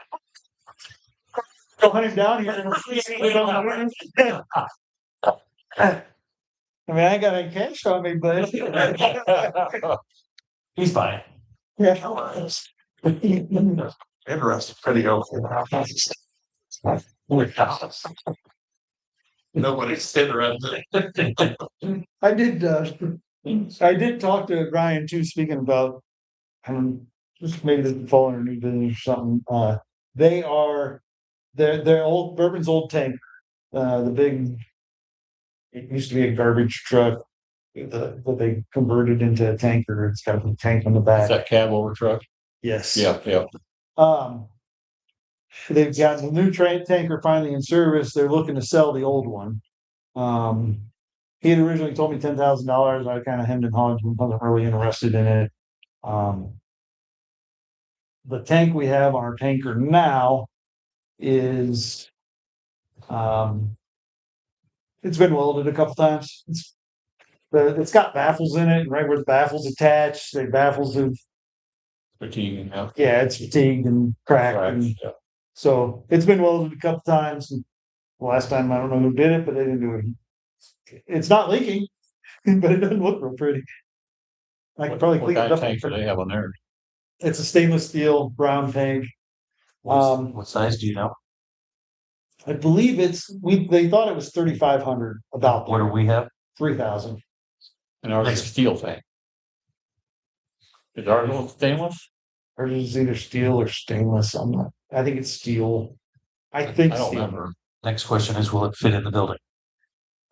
Go hunt him down here. I mean, I ain't got any cash on me, but. He's fine. Yeah. Interesting, pretty okay. Nobody's interested. I did talk to Ryan too, speaking about, just maybe this would fall under new business or something, they're old, Bourbon's old tank, the big. It used to be a garbage truck, that they converted into a tanker, it's got a tank on the Is back, that cab over truck? yes. Yeah. They've got the new tanker finally in service, they're looking to sell the old one. He had originally told me $10,000, I kind of hemmed and hawed, wasn't really interested in it. The tank we have on our tanker now is, it's been welded a couple times, it's got baffles in it, and right where the baffles attach, the baffles have, Fatigue, yeah. yeah, it's fatigued and cracked, and Yeah. so it's been welded a couple times. And the last time, I don't know who did it, but they didn't do it. It's not leaking, but it doesn't look real pretty. I could probably What clean it kind of up. tank do they have on there? It's a stainless steel brown tank. What size do you know? I believe they thought it was 3,500 about What do there, we have? 3,000. And ours is a steel tank. Is ours all stainless? Or is either steel or stainless. I think it's steel. I I think don't steel. remember. Next question is, will it fit in the building?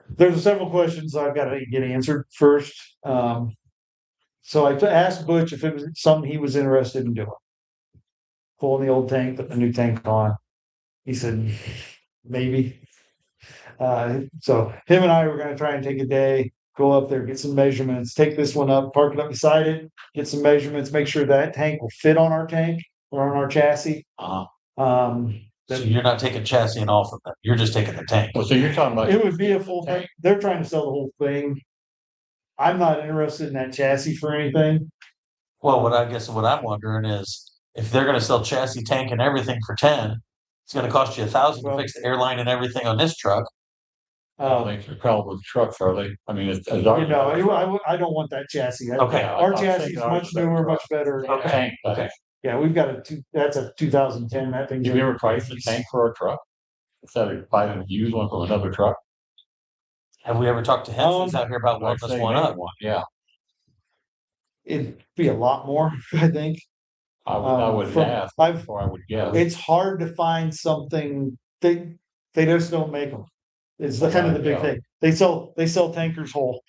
There's several questions I've got to get answered first. So I asked Butch if it was something he was interested in doing. Pulling the old tank, put the new tank on. He said, maybe. So him and I were gonna try and take a day, go up there, get some measurements, take this one up, park it up beside it, get some measurements, make sure that tank will fit on our tank or on our chassis. Um, So you're not taking chassis and off of them, you're just taking the tank. Well, so you're talking about. it would be a full tank. They're trying to sell the whole thing. I'm not interested in that chassis for anything. Well, what I'm wondering is, if they're gonna sell chassis, tank and everything for 10, it's gonna cost you 1,000 to Well- fix the airline and everything on this truck. I don't think they're caliber trucks, are they? I mean, it's. You know, I don't want that chassis. Okay. Our I was chassis is thinking ours much is better newer, truck. much better. Okay. Tank, Okay. Yeah, we've got that's a 2010, that thing. Have you ever priced a tank for a truck? Instead of buying a used one from another truck? Have we ever talked to him? He's out here about Like wanting say us one maybe up. one, yeah, It'd be a lot more, I think. I would From- ask, I've, or I would guess. it's hard to find something, they just don't make them. It's the kind of the big Yeah. thing. They sell tankers whole.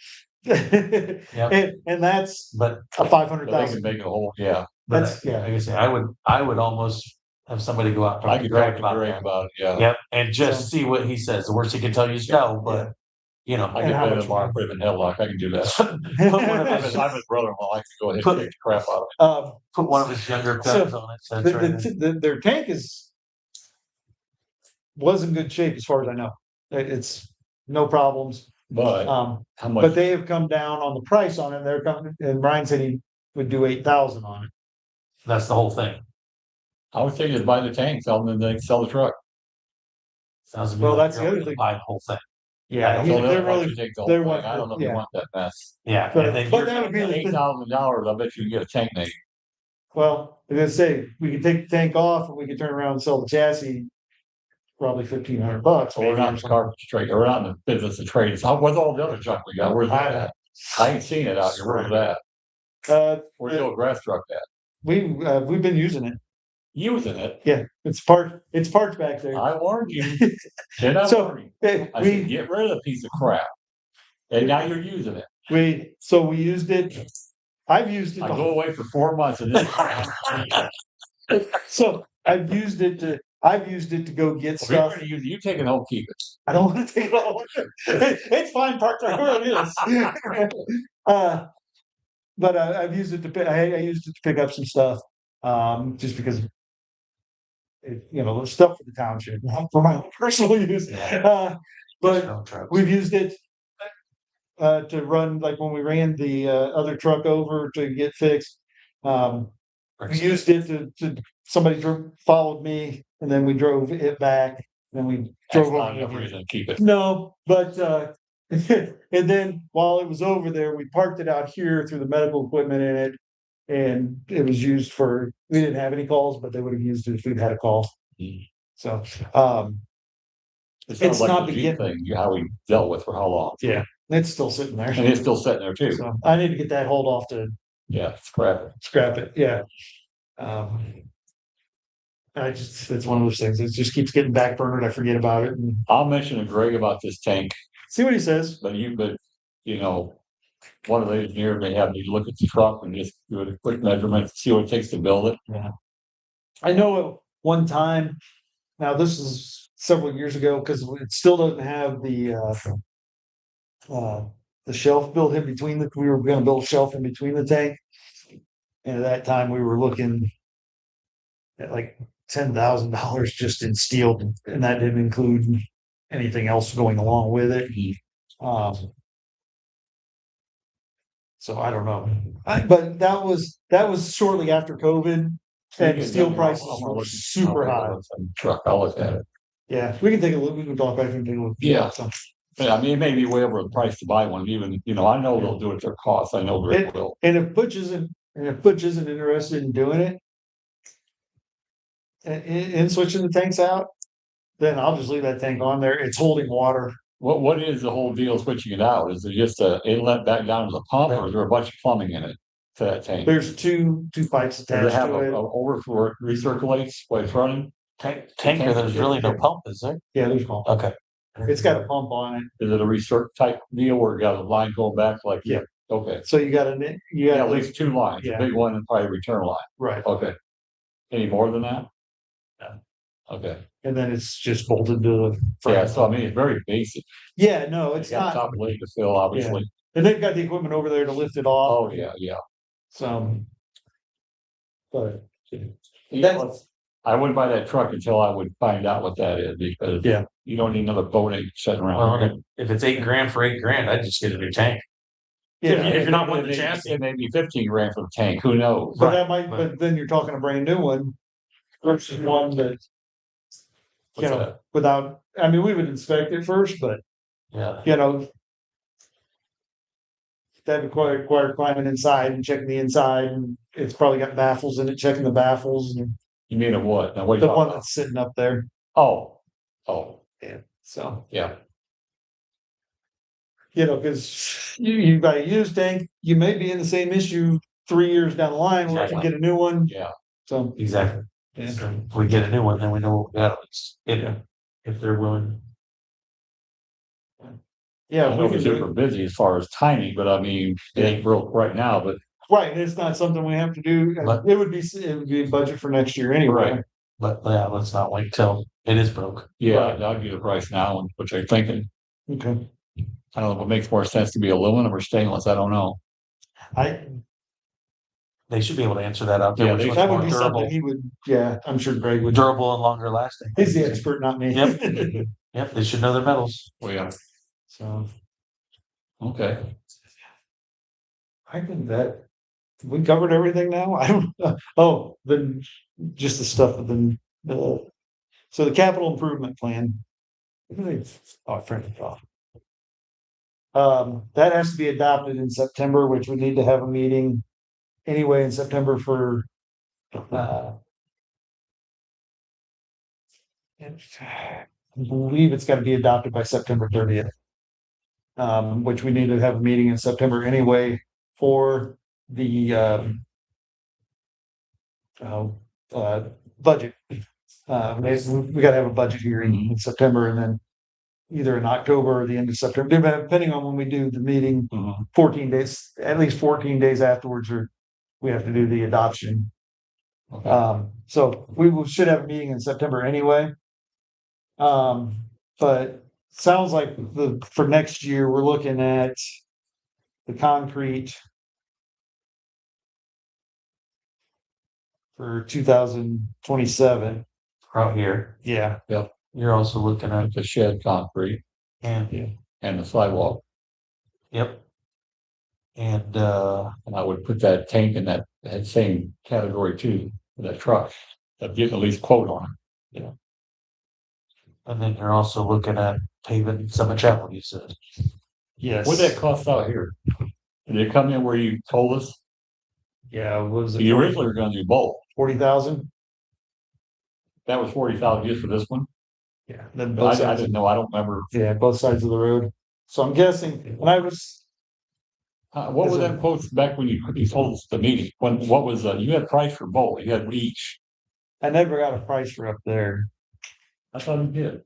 And that's But, a five But hundred they can thousand. make a whole, yeah, but That's- yeah. like I say, I would almost have somebody go out. and I talk to could Greg talk to about Greg that. about it, yeah. Yep, and just see what he says. The worst he can tell you is no, but, you know. I And can how bet much him on put him in headlock, I can do that. Put one of I'm his, his brother-in-law, I can go ahead and kick the crap out of him. put one of his younger cousins on it. So that's right. Their tank was in good shape as far as I know. It's no problems. But How but but they have come down on the price on it. They're coming, and Brian said he would do 8,000 on it. That's the whole thing. I would say just buy the tank, sell them, and then sell the truck. Sounds to me Well, like that's the you're other gonna thing. Buy the whole thing. Yeah, So they're Why don't really, you take the whole they're thing? what- I don't know if you yeah. want that mess. Yeah, But- and then but you're, that would be the $8,000, I bet you can get a tank made. well, I was gonna say, we could take the tank off and we could turn around and sell the chassis. Probably $1,500. So we're not in the carpet trade, or we're not in the business of trades. What's all the other junk we got? Where's that at? I ain't seen it out here. Where's that? Where's the old grass truck at? We've been using it. Using it. Yeah, it's parts back there. I warned you. Did I So, warn you? Hey, I said, get rid of the piece of crap. And now you're using it. we used it. I've used it. I go away for 4 months and then. So I've used it to go get If you're stuff. gonna use it, you take it home, keep it. I don't want to take it all. It's fine parked right where it is. But I've used it I used it to pick up some stuff, just because. Stuff for the township, not for my personal use. But we've used it. To run, like when we ran the other truck over to get fixed. We used it somebody followed me and then we drove it back. Then we That's drove not over. enough reason to keep it. No, but and then while it was over there, we parked it out here through the medical equipment in it. And it was used we didn't have any calls, but they would have used it if we'd had a call. So, it's like not the the Jeep thing, how we dealt with for how long. Yeah. It's still sitting there. And it's still sitting there too. So I need to get that hauled off to Yeah, scrap it. scrap it, yeah. It's one of those things, it just keeps getting backburnered, I forget about it and I'll mention to Greg about this tank, see what he says. but one of the engineers may have you look at the truck and just do a quick measurement, see what it takes to build it. I know at one time, now this is several years ago, because it still doesn't have the shelf built in between we were gonna build a shelf in between the tank. And at that time, we were looking at like $10,000 just in steel, and that didn't include anything else going along with it. So I don't know, but that was shortly after COVID, and steel prices were super high. Truck, I'll look at it. Yeah, we can take a look, we can talk back and take a look. Yeah. So, Yeah, I mean, it may be way over the price to buy one, even, I know they'll do it at their cost, I know Greg will. and if Butch isn't interested in doing it. And switching the tanks out, then I'll just leave that tank on there. It's holding water. What is the whole deal switching it out? Is it just a inlet back down to the pump, or is there a bunch of plumbing in it to that tank? There's two pipes Does it attached have to a it. overflow recirculates while it's running? Tanker, there's really no pump, is there? Yeah, there's one. Okay. It's got a pump on it. Is it a recirc type deal where you got a line going back like? Yeah. Okay, So you got you yeah, got at least two lines, a Yeah. big one and probably a return line. right. Okay. Any more than that? No. Okay, And then it's just bolted to the. yeah, so I mean, it's very basic. Yeah, no, it's It's got not. top lid to fill, obviously. And they've got the equipment over there to lift it off. Oh, yeah, yeah. So. But That's- I wouldn't buy that truck until I would find out what that is, because. Yeah. You don't need another boat sitting Well, around. if it's $8,000 for $8,000, I'd just get a new tank. yeah, if you're not wanting It the may- chassis. It may be 15 grand for the tank, who knows? but that might, Right. but then you're talking a brand new one versus one that, you What's know, that? without, I mean, we would inspect it first, but Yeah. you know. That require climbing inside and checking the inside, and it's probably got baffles in it, checking the baffles and You mean a what? Now, what are you the talking one about? that's sitting up there. Oh, So, yeah, you know, cause you buy a used tank, you may be in the same issue 3 years down the line where you Exactly. get a new one. yeah. So, Exactly. yeah. So if we get a new one, then we know what we got. If they're willing. Yeah, I if know we we're can do super it. busy as far as timing, but I mean, it ain't broke right now, but Right, and it's not something we have to do. But- It would be a budget for next year anyway. Right. But yeah, let's not wait till it is broke. yeah, Right. I'll give you the price now, and what you're thinking. Okay. I don't know what makes more sense to be aluminum or stainless. I don't know. They should be able to answer that out Yeah, there. Which they- one's That would more be something durable, he would, yeah, I'm sure Greg would. durable and longer lasting. He's the expert, not me. Yep. Yep, they should know their metals. Well, yeah, So. okay. I think that we covered everything now. I don't, oh, then just the stuff with so the capital improvement plan. Oh, I printed it off. That has to be adopted in September, which we need to have a meeting anyway in September for, I believe it's gotta be adopted by September 30th. Which we need to have a meeting in September anyway for the budget. We gotta have a budget hearing in September and then either in October or the end of September, depending on when we do the meeting, Mhm. 14 days, at least 14 days afterwards, or we have to do the adoption. Okay. So should have a meeting in September anyway. But sounds like for next year, we're looking at the concrete for 2027. Out here, Yeah. you're also looking at, The shed concrete and, and the sidewalk, yep. And, and I would put that tank in that same category too, for that truck. I'd get at least quote on it. and then you're also looking at paving Summit Chapel, you said. Yes. What'd that cost out here? Did it come in where you told us? Yeah, what was it? You originally were gonna do both. 40,000? That was 40,000 just for this one? Yeah. Then But both I sides, didn't know, I don't remember. yeah, both sides of the road. So I'm guessing, and I was, What was that quote back when you told us the meeting? What was, you had price for both, you had each. I never got a price for up there. I thought you did.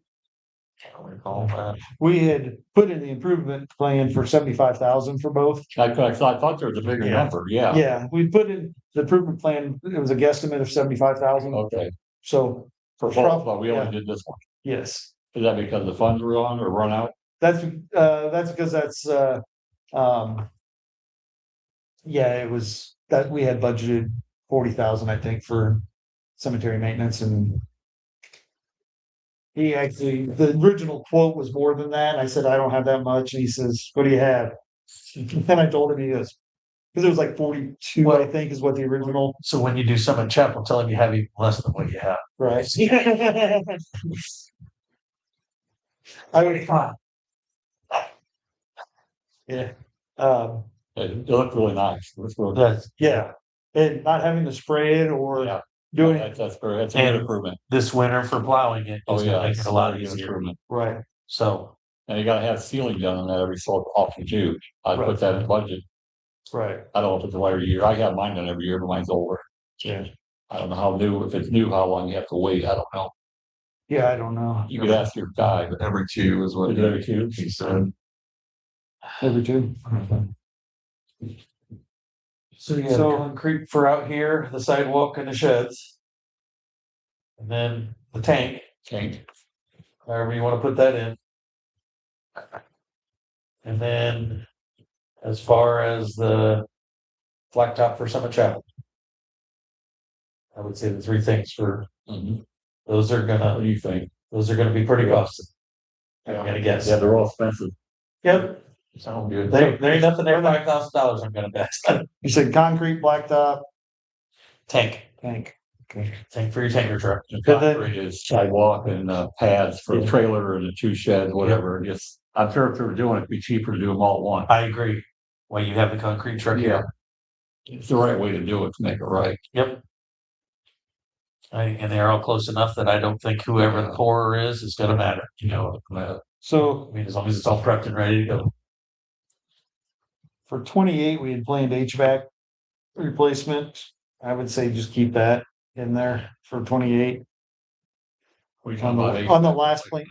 Can't recall that. We had put in the improvement plan for 75,000 for both. I thought there was a bigger Yeah. number, yeah. Yeah, we put in the improvement plan, it was a guesstimate of 75,000, Okay, so, for both, Prob- but we yeah. only did this one. yes. Is that because the funds were on or run out? That's because that's, yeah, it was, that we had budgeted 40,000, I think, for cemetery maintenance and he actually, the original quote was more than that. I said, I don't have that much. And he says, what do you have? And I told him, he goes, because it was like 42, I think, is what the original, So when you do Summit Chapel, tell them you have even less than what you have. right? I would, yeah, It looked really nice. It was really- That's, yeah, and not having to spray it or Yeah. doing, That's fair. That's a good And- improvement. This winter for plowing it Oh, is yeah. gonna make It's it a lot very good easier. improvement. right, So, And you gotta have sealing done on that every so often too. I Right. put that in budget. right, I don't know if it's every year. I have mine done every year, but mine's older. yeah, I don't know how new, if it's new, how long you have to wait. I don't know. yeah, I don't know, You could ask your guy, but Every two is what is it every two? he said. every two. so yeah, So- concrete for out here, the sidewalk and the sheds. And then the tank, Tank. however you wanna put that in. And then as far as the blacktop for Summit Chapel. I would say the three things for, Mhm. those are What do gonna, you think? those are gonna be pretty costly. I'm Yeah. gonna guess. Yeah, they're all expensive. Yep, Sound good. there ain't nothing there $5,000, I'm gonna bet. You said concrete, blacktop, Tank, tank. Okay. tank for your tanker truck. The But then- concrete is sidewalk and pads for the Yeah. trailer and the two sheds, whatever. Just, I'm sure if they were doing it, it'd be cheaper to do them all at once. I agree. Well, you have the concrete truck here. It's the right way to do it to make it right. Yep. And they're all close enough that I don't think whoever the pourer is gonna matter, you know, So I mean, as long as it's all prepped and ready to go. for 28, we had planned HVAC replacement. I would say just keep that in there for 28 We on talking about the, on the last plan.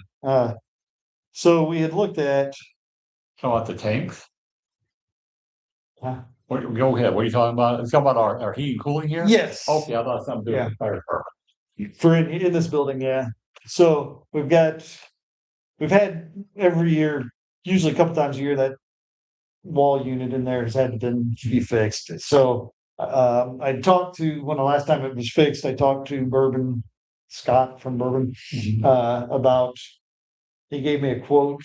So we had looked at, Talking about the tanks? Huh? Go ahead. What are you talking about? It's talking about our heat and cooling here? yes. Okay, I thought something to do with the fire department. For in this building, yeah. So we've had every year, usually a couple times a year, that wall unit in there has had to be fixed. So I talked to, when the last time it was fixed, I talked to Bourbon, Scott from Bourbon, about, he gave me a quote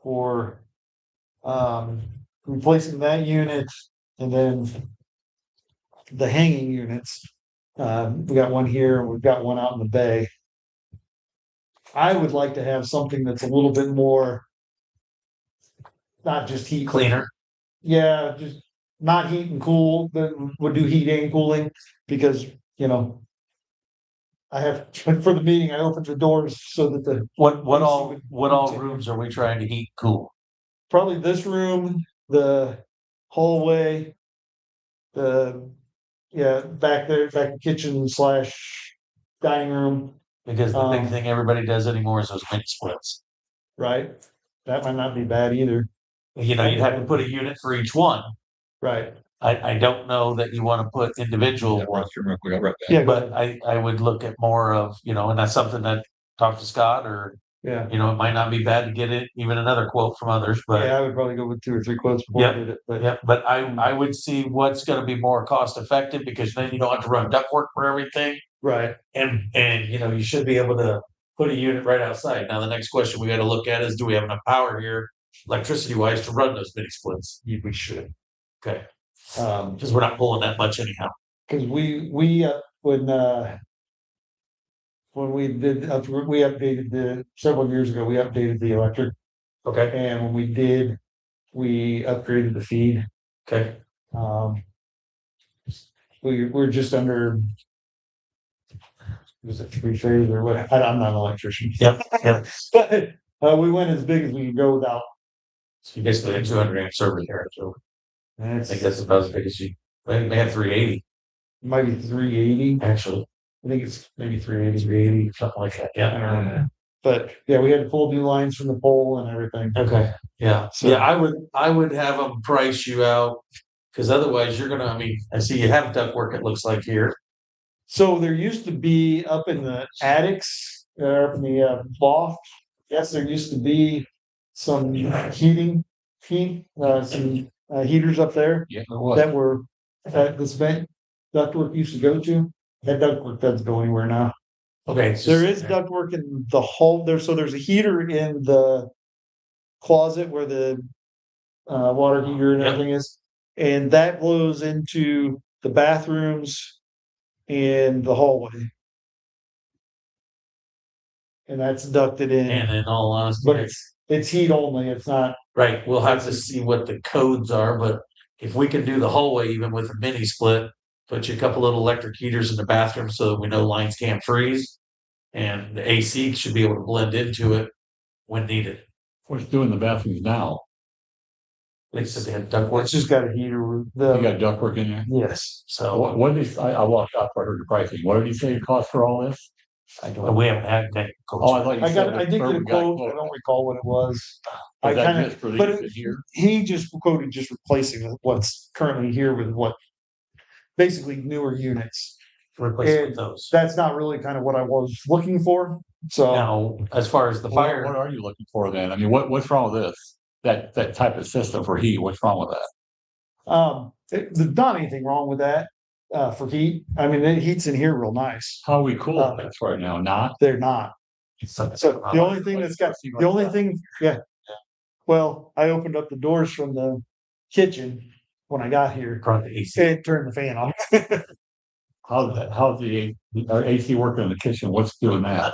for replacing that unit and then the hanging units. We got one here, and we've got one out in the bay. I would like to have something that's a little bit more, not just heat. Cleaner. Yeah, just not heat and cool, that would do heat and cooling, because, you know. I have, for the meeting, I opened the doors so that the, What all rooms are we trying to heat cool? probably this room, the hallway. Back there, back kitchen / dining room, Because the big Um, thing everybody does anymore is those mini splits. right? That might not be bad either, You know, you'd have to put a unit for each one. right? I don't know that you wanna put individual ones, Yeah, but I would look at more of, you know, and that's something that talk to Scott or, yeah, you know, it might not be bad to get it, even another quote from others, but. yeah, I would probably go with 2 or 3 quotes before I Yeah, did it, but Yeah, but I would see what's gonna be more cost effective, because then you don't have to run ductwork for everything. right, And, you know, you should be able to put a unit right outside. Now, the next question we gotta look at is, do we have enough power here, electricity wise, to run those mini splits? we should. Okay, Um, cause we're not pulling that much anyhow. cause we when we did, we updated several years ago, we updated the electric, Okay, and when we did, we upgraded the feed. okay, We're just under. Was it 3 phase or what? I'm not an electrician. yep, yep. But, we went as big as we could go without. So you basically had 200 amp server here, so I That's, think that's about as big as you, they have 380, might be 380. actually, I think it's maybe 380, something like that, yeah. But yeah, we had to pull new lines from the pole and everything. Okay, yeah, So- yeah, I would have them price you out, cause otherwise you're gonna, I mean, I see you have ductwork, it looks like here. So there used to be up in the attics, up in the loft. Yes, there used to be some some heaters up there Yeah, it was. that were that this vent ductwork used to go to. That ductwork doesn't go anywhere now. Okay. it's There just- is ductwork in the hall there, so there's a heater in the closet where the water heater and Yep. everything is. And that blows into the bathrooms and the hallway. And that's ducted in, And in all honesty, but it's heat only, it's not, right, we'll have to see what the codes are, but if we can do the hallway even with a mini split, put you a couple little electric heaters in the bathroom so that we know lines can't freeze. And the AC should be able to blend into it when needed. What's doing the bathrooms now? They said they had It's ductwork, just got a heater. You The, got ductwork in there? yes. so What did he, I walked out, I heard the pricing. What did he say it cost for all this? I don't, we haven't had that. Oh, I thought you I said. got, I did get a quote. I don't recall what it was. I Was that kind just for of, these but in here? he just quoted just replacing what's currently here with what basically newer units. Replace with And those. that's not really kind of what I was looking for. So Now, as far as the What fire, are you looking for then? I mean, what's wrong with this? That type of system for heat, what's wrong with that? there's not anything wrong with that for heat. I mean, it heats in here real nice. How are we cooling this right now? Not? They're not. so So the only thing that's got the only thing, yeah. Well, I opened up the doors from the kitchen when I got here. brought the AC. It turned the fan on. How's the our AC working in the kitchen? What's doing that?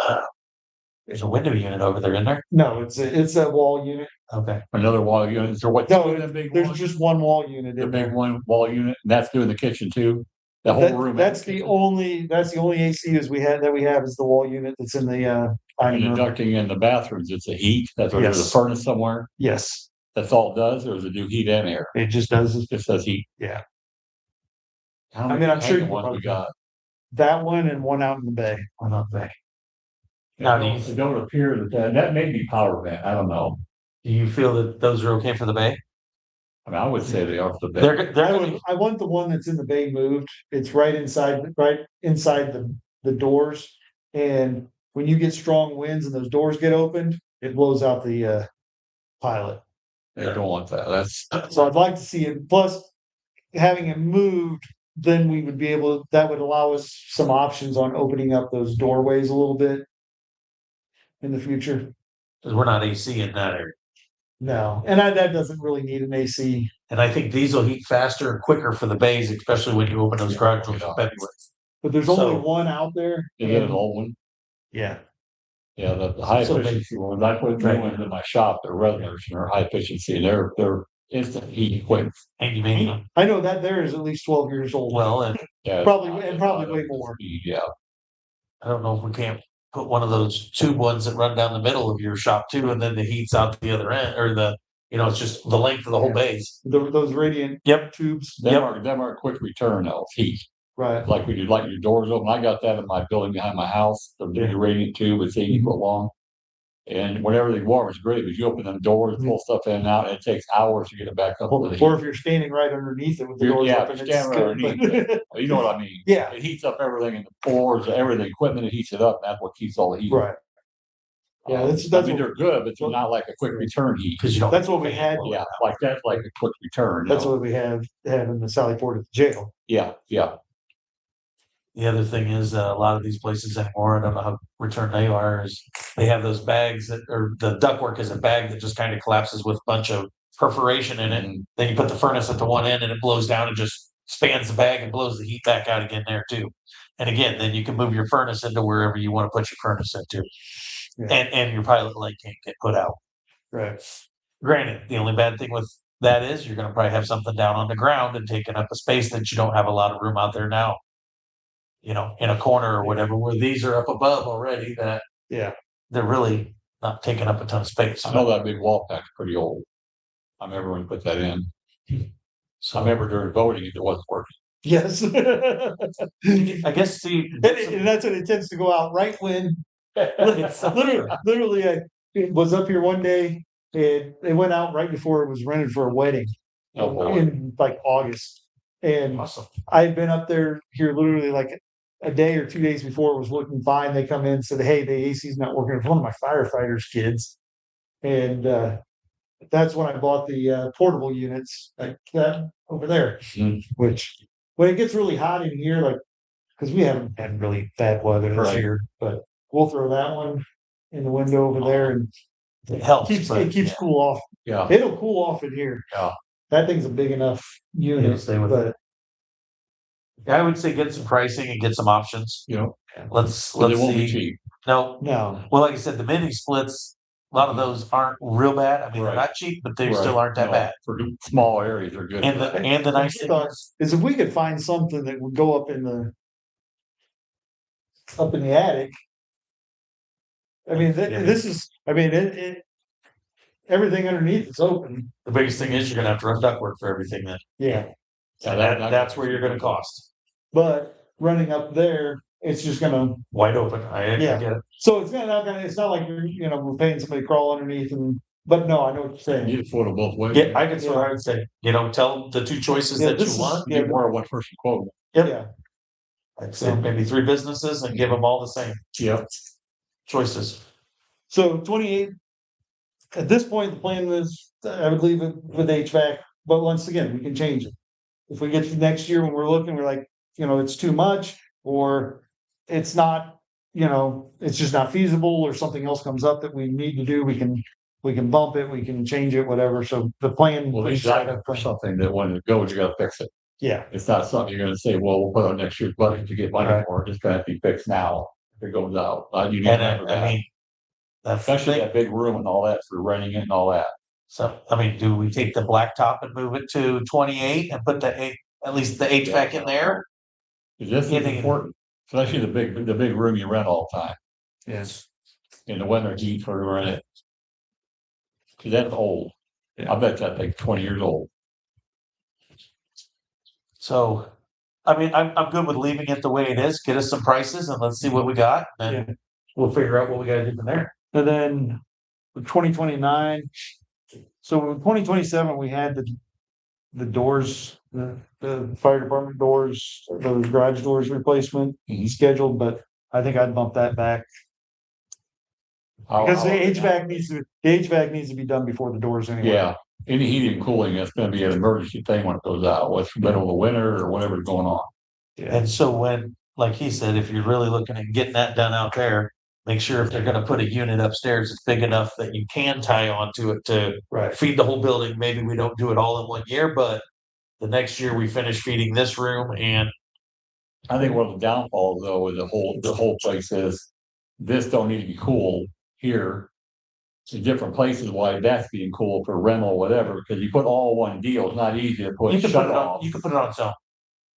There's a window unit over there, in there. No, it's a wall unit. Okay. Another wall unit? Is there what? No, two of them big there's ones? just one wall unit The in big there. one wall unit, and that's doing the kitchen too? The whole room? That's the only AC is we have is the wall unit that's in the And dining the room. ducting in the bathrooms, it's a heat, that's where there's a Yes. furnace somewhere, Yes, that's all it does, or does it do heat and air? it just does It just says heat. Yeah. How I many mean, I'm sure hanging you ones we probably- got? that one and one out in the bay. Why not they? Now, do It don't appear that may be power vent, I don't know. you feel that those are okay for the bay? I mean, I would say they are for the They're, bed. they're, I want the one that's in the bay moved. It's right inside the doors. And when you get strong winds and those doors get opened, it blows out the pilot. They don't want that, that's, So I'd like to see it. Plus, having it moved, then we would be able, that would allow us some options on opening up those doorways a little bit in the future. because we're not AC in that area. No, and that doesn't really need an AC. And I think these will heat faster and quicker for the bays, especially when you open those garage doors in February. But there's only So- one out there. is it an old one? Yeah. Yeah, the high So efficiency ones, I put new ones in my shop, they're Resonance, and they're high efficiency, and they're instant heat equipment. And you may, I know that there is at least 12 years old. well, and Yeah. Probably way more. Yeah, I don't know if we can't put one of those tube ones that run down the middle of your shop too, and then the heat's out the other end, or it's just the length of the whole base. Those radiant Yep. tubes. Yep. them are quick return of heat, Right. like when you light your doors open, I got that in my building behind my house, the big radiant tube, it's 80 foot long. And when everything warm, it's great, but you open them doors, pull stuff in and out, and it takes hours to get it back up. to the Or heat. if you're standing right underneath it with the You're- doors yeah, open. if it's you're standing right good, but- Well, you know what I mean? Yeah. It heats up everything in the floors, everything, equipment, it heats it up, and that's what keeps all the heat. Right. Yeah, that's I mean, what- they're good, but they're not like a quick return heat. Because you don't. That's what we had. Yeah, like that's like a quick return. That's what we have in the Sally Port at the jail. Yeah, yeah. The other thing is, a lot of these places anymore, I don't know how return they are, is they have those bags or the ductwork is a bag that just kind of collapses with a bunch of perforation in it. And Then you put the furnace at the one end and it blows down and just spans the bag and blows the heat back out again there too. And again, then you can move your furnace into wherever you want to put your furnace into. Yeah. And your pilot light can't get put out. Right. Granted, the only bad thing with that is you're gonna probably have something down on the ground and taking up a space that you don't have a lot of room out there now. In a corner or whatever, where these are up above already, that Yeah. they're really not taking up a ton of space. I know that big wall pack's pretty old. I remember when we put that in. I So remember during voting, it wasn't working. Yes. and I guess see, that's when it tends to go out right when it's literally I was up here one day and it went out right before it was rented for a wedding Oh, boy. in like August. And awesome. I had been up there here literally like a day or 2 days before it was looking fine. They come in and said, "Hey, the AC's not working." It's one of my firefighters' kids. And that's when I bought the portable units like that over there. Mhm. Which when it gets really hot in here, like because we haven't had really bad weather this Right. year, but we'll throw that one in the window over there and It helps. it but, keeps yeah, cool off. Yeah, It'll cool off in here. Yeah. That thing's a big enough it'll unit, stay with but I would say get some pricing and get some options. you know, Let's but it won't be see. cheap. No, no. well, like I said, the mini splits A lot of those aren't real bad. I mean, they're Right. not cheap, but they Right. still aren't that No, bad. For small areas, they're good. And the nice thing is, If we could find something that would go up in the attic. I mean, Yeah. this is, I mean, everything underneath is open. the biggest thing is you're gonna have to run ductwork for everything then. Yeah. Yeah, That's where you're gonna cost. But running up there, it's just gonna, Wide open. I Yeah. get it. so it's not gonna, it's not like we're paying somebody to crawl underneath but no, I know what you're saying. Need a photo both ways. Yeah, I guess what I would say, tell them the two choices Yeah, that this you is- want. Get more of one person quote. Yep. Yeah, I'd say maybe 3 businesses and give them all the same Yep. choices. so 28. At this point, the plan was, I would leave it with HVAC, but once again, we can change it. If we get to next year when we're looking, we're like, it's too much, or it's not, it's just not feasible, or something else comes up that we need to do, we can bump it, we can change it, whatever, so the plan. Well, at least I got for something that when it goes, you gotta fix it. Yeah, It's not something you're gonna say, well, we'll put on next year's budget to get money Right. for it. It's gonna be fixed now. If it goes out, you need to And remember I that. mean, that's the Especially thing. that big room and all that for renting it and all that. So, I mean, do we take the blacktop and move it to 28 and put at least the HVAC in there? 'Cause this is Getting- important, especially the big room you rent all the time. yes, In the winter heat for rent it. Cause that's old. I bet that's like 20 years old. So, I mean, I'm good with leaving it the way it is. Get us some prices and let's see what we got. And we'll figure out what we gotta do from there. and then 2029. So in 2027, we had the doors, the fire department doors, the garage doors replacement scheduled, but I think I'd bump that back. Because the HVAC needs to be done before the doors anyway. Yeah, any heating and cooling, it's gonna be an emergency thing when it goes out, what's the middle of the winter or whatever's going on. And so when, like he said, if you're really looking at getting that done out there, make sure if they're gonna put a unit upstairs, it's big enough that you can tie onto it to Right. feed the whole building. Maybe we don't do it all in one year, but the next year we finish feeding this room and I think one of the downfalls though, with the whole place is, this don't need to be cool here. In different places, why that's being cool for rental, whatever, because you put all one deal, it's not easy to put you can put shut it on, off. you can put it on zone.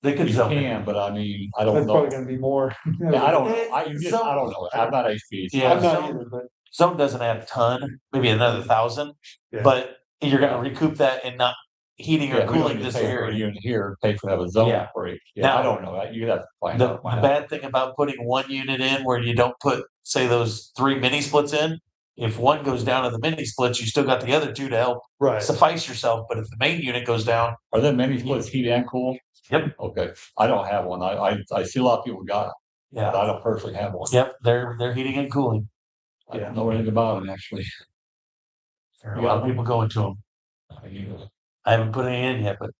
They could You zone it. can, but I mean, I That's don't probably know. gonna be more. Yeah, I don't know. I So- don't know. I'm not HVAC. Yeah, I'm not zone- either, but Zone doesn't add a ton, maybe another 1,000, Yeah. but you're gonna recoup that and not heating Yeah, or we don't cooling need to this pay for a area. unit here, pay for have a zone Yeah. break. Yeah, Now- I don't know that. You have to find The out. find out. bad thing about putting one unit in where you don't put, say, those 3 mini splits in, if one goes down to the mini splits, you still got the other 2 to help right. suffice yourself, but if the main unit goes down, Are there many splits heat and cool? Yep. Okay, I don't have one. I see a lot of people got it, but yeah, I don't personally have one. yep, they're heating and cooling. I don't know anything about it actually. There are a lot of people going to them. I haven't put any in yet, but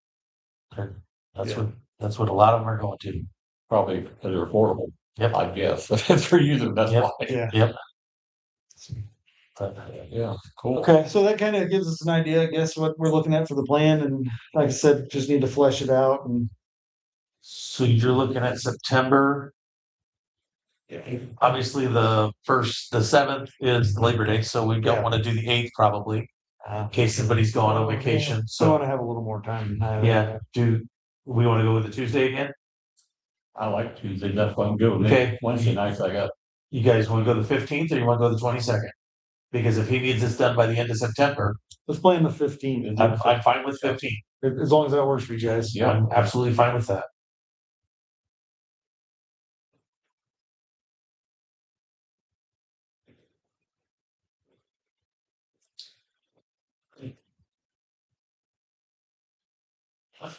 that's what a lot of them are going to. Probably because they're affordable. Yep. I guess if they're using them, that's Yep. why. Yeah. But, Yeah, cool. Okay, so that kind of gives us an idea, I guess, what we're looking at for the plan, and like I said, just need to flesh it out and. so you're looking at September. Obviously, the 7th is Labor Day, so we don't Yeah. want to do the 8th probably, in case somebody's going on vacation. I So, want to have a little more time. than that. yeah, do we want to go with the Tuesday again? I like Tuesday. That's what I'm good with. me. Okay. Wednesday nights I got, You guys want to go the 15th or you want to go the 22nd? Because if he needs this done by the end of September, Let's plan the 15th, I'm fine with 15. as long as that works for you guys. Yeah. I'm absolutely fine with that.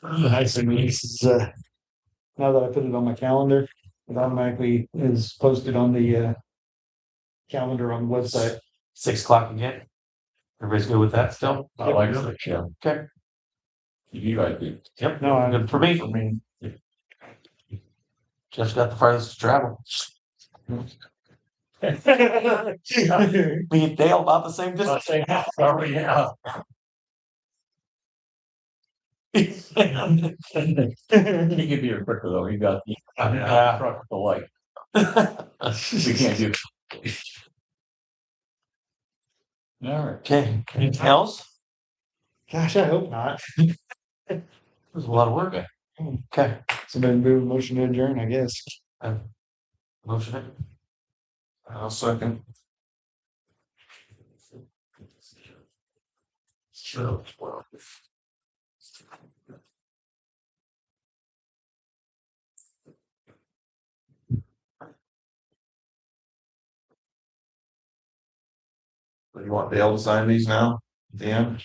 The nice thing is, now that I put it on my calendar, it automatically is posted on the, calendar on the website. 6 o'clock again. Everybody's good with that still? I like it. Yeah. Okay. You guys do. Yep. No, I'm Good for me. For me. Jeff's got the farthest to travel. Me and Dale about the same distance. Sorry, yeah. He could be here quicker though. He got Yeah. truck with the light. We can't do. All right. Okay, anything else? Gosh, I hope not. It was a lot of work. Okay, So then move motion to adjourn, I guess. motion it. I'll second. Sure. Well. You want Dale to sign these now, Dan?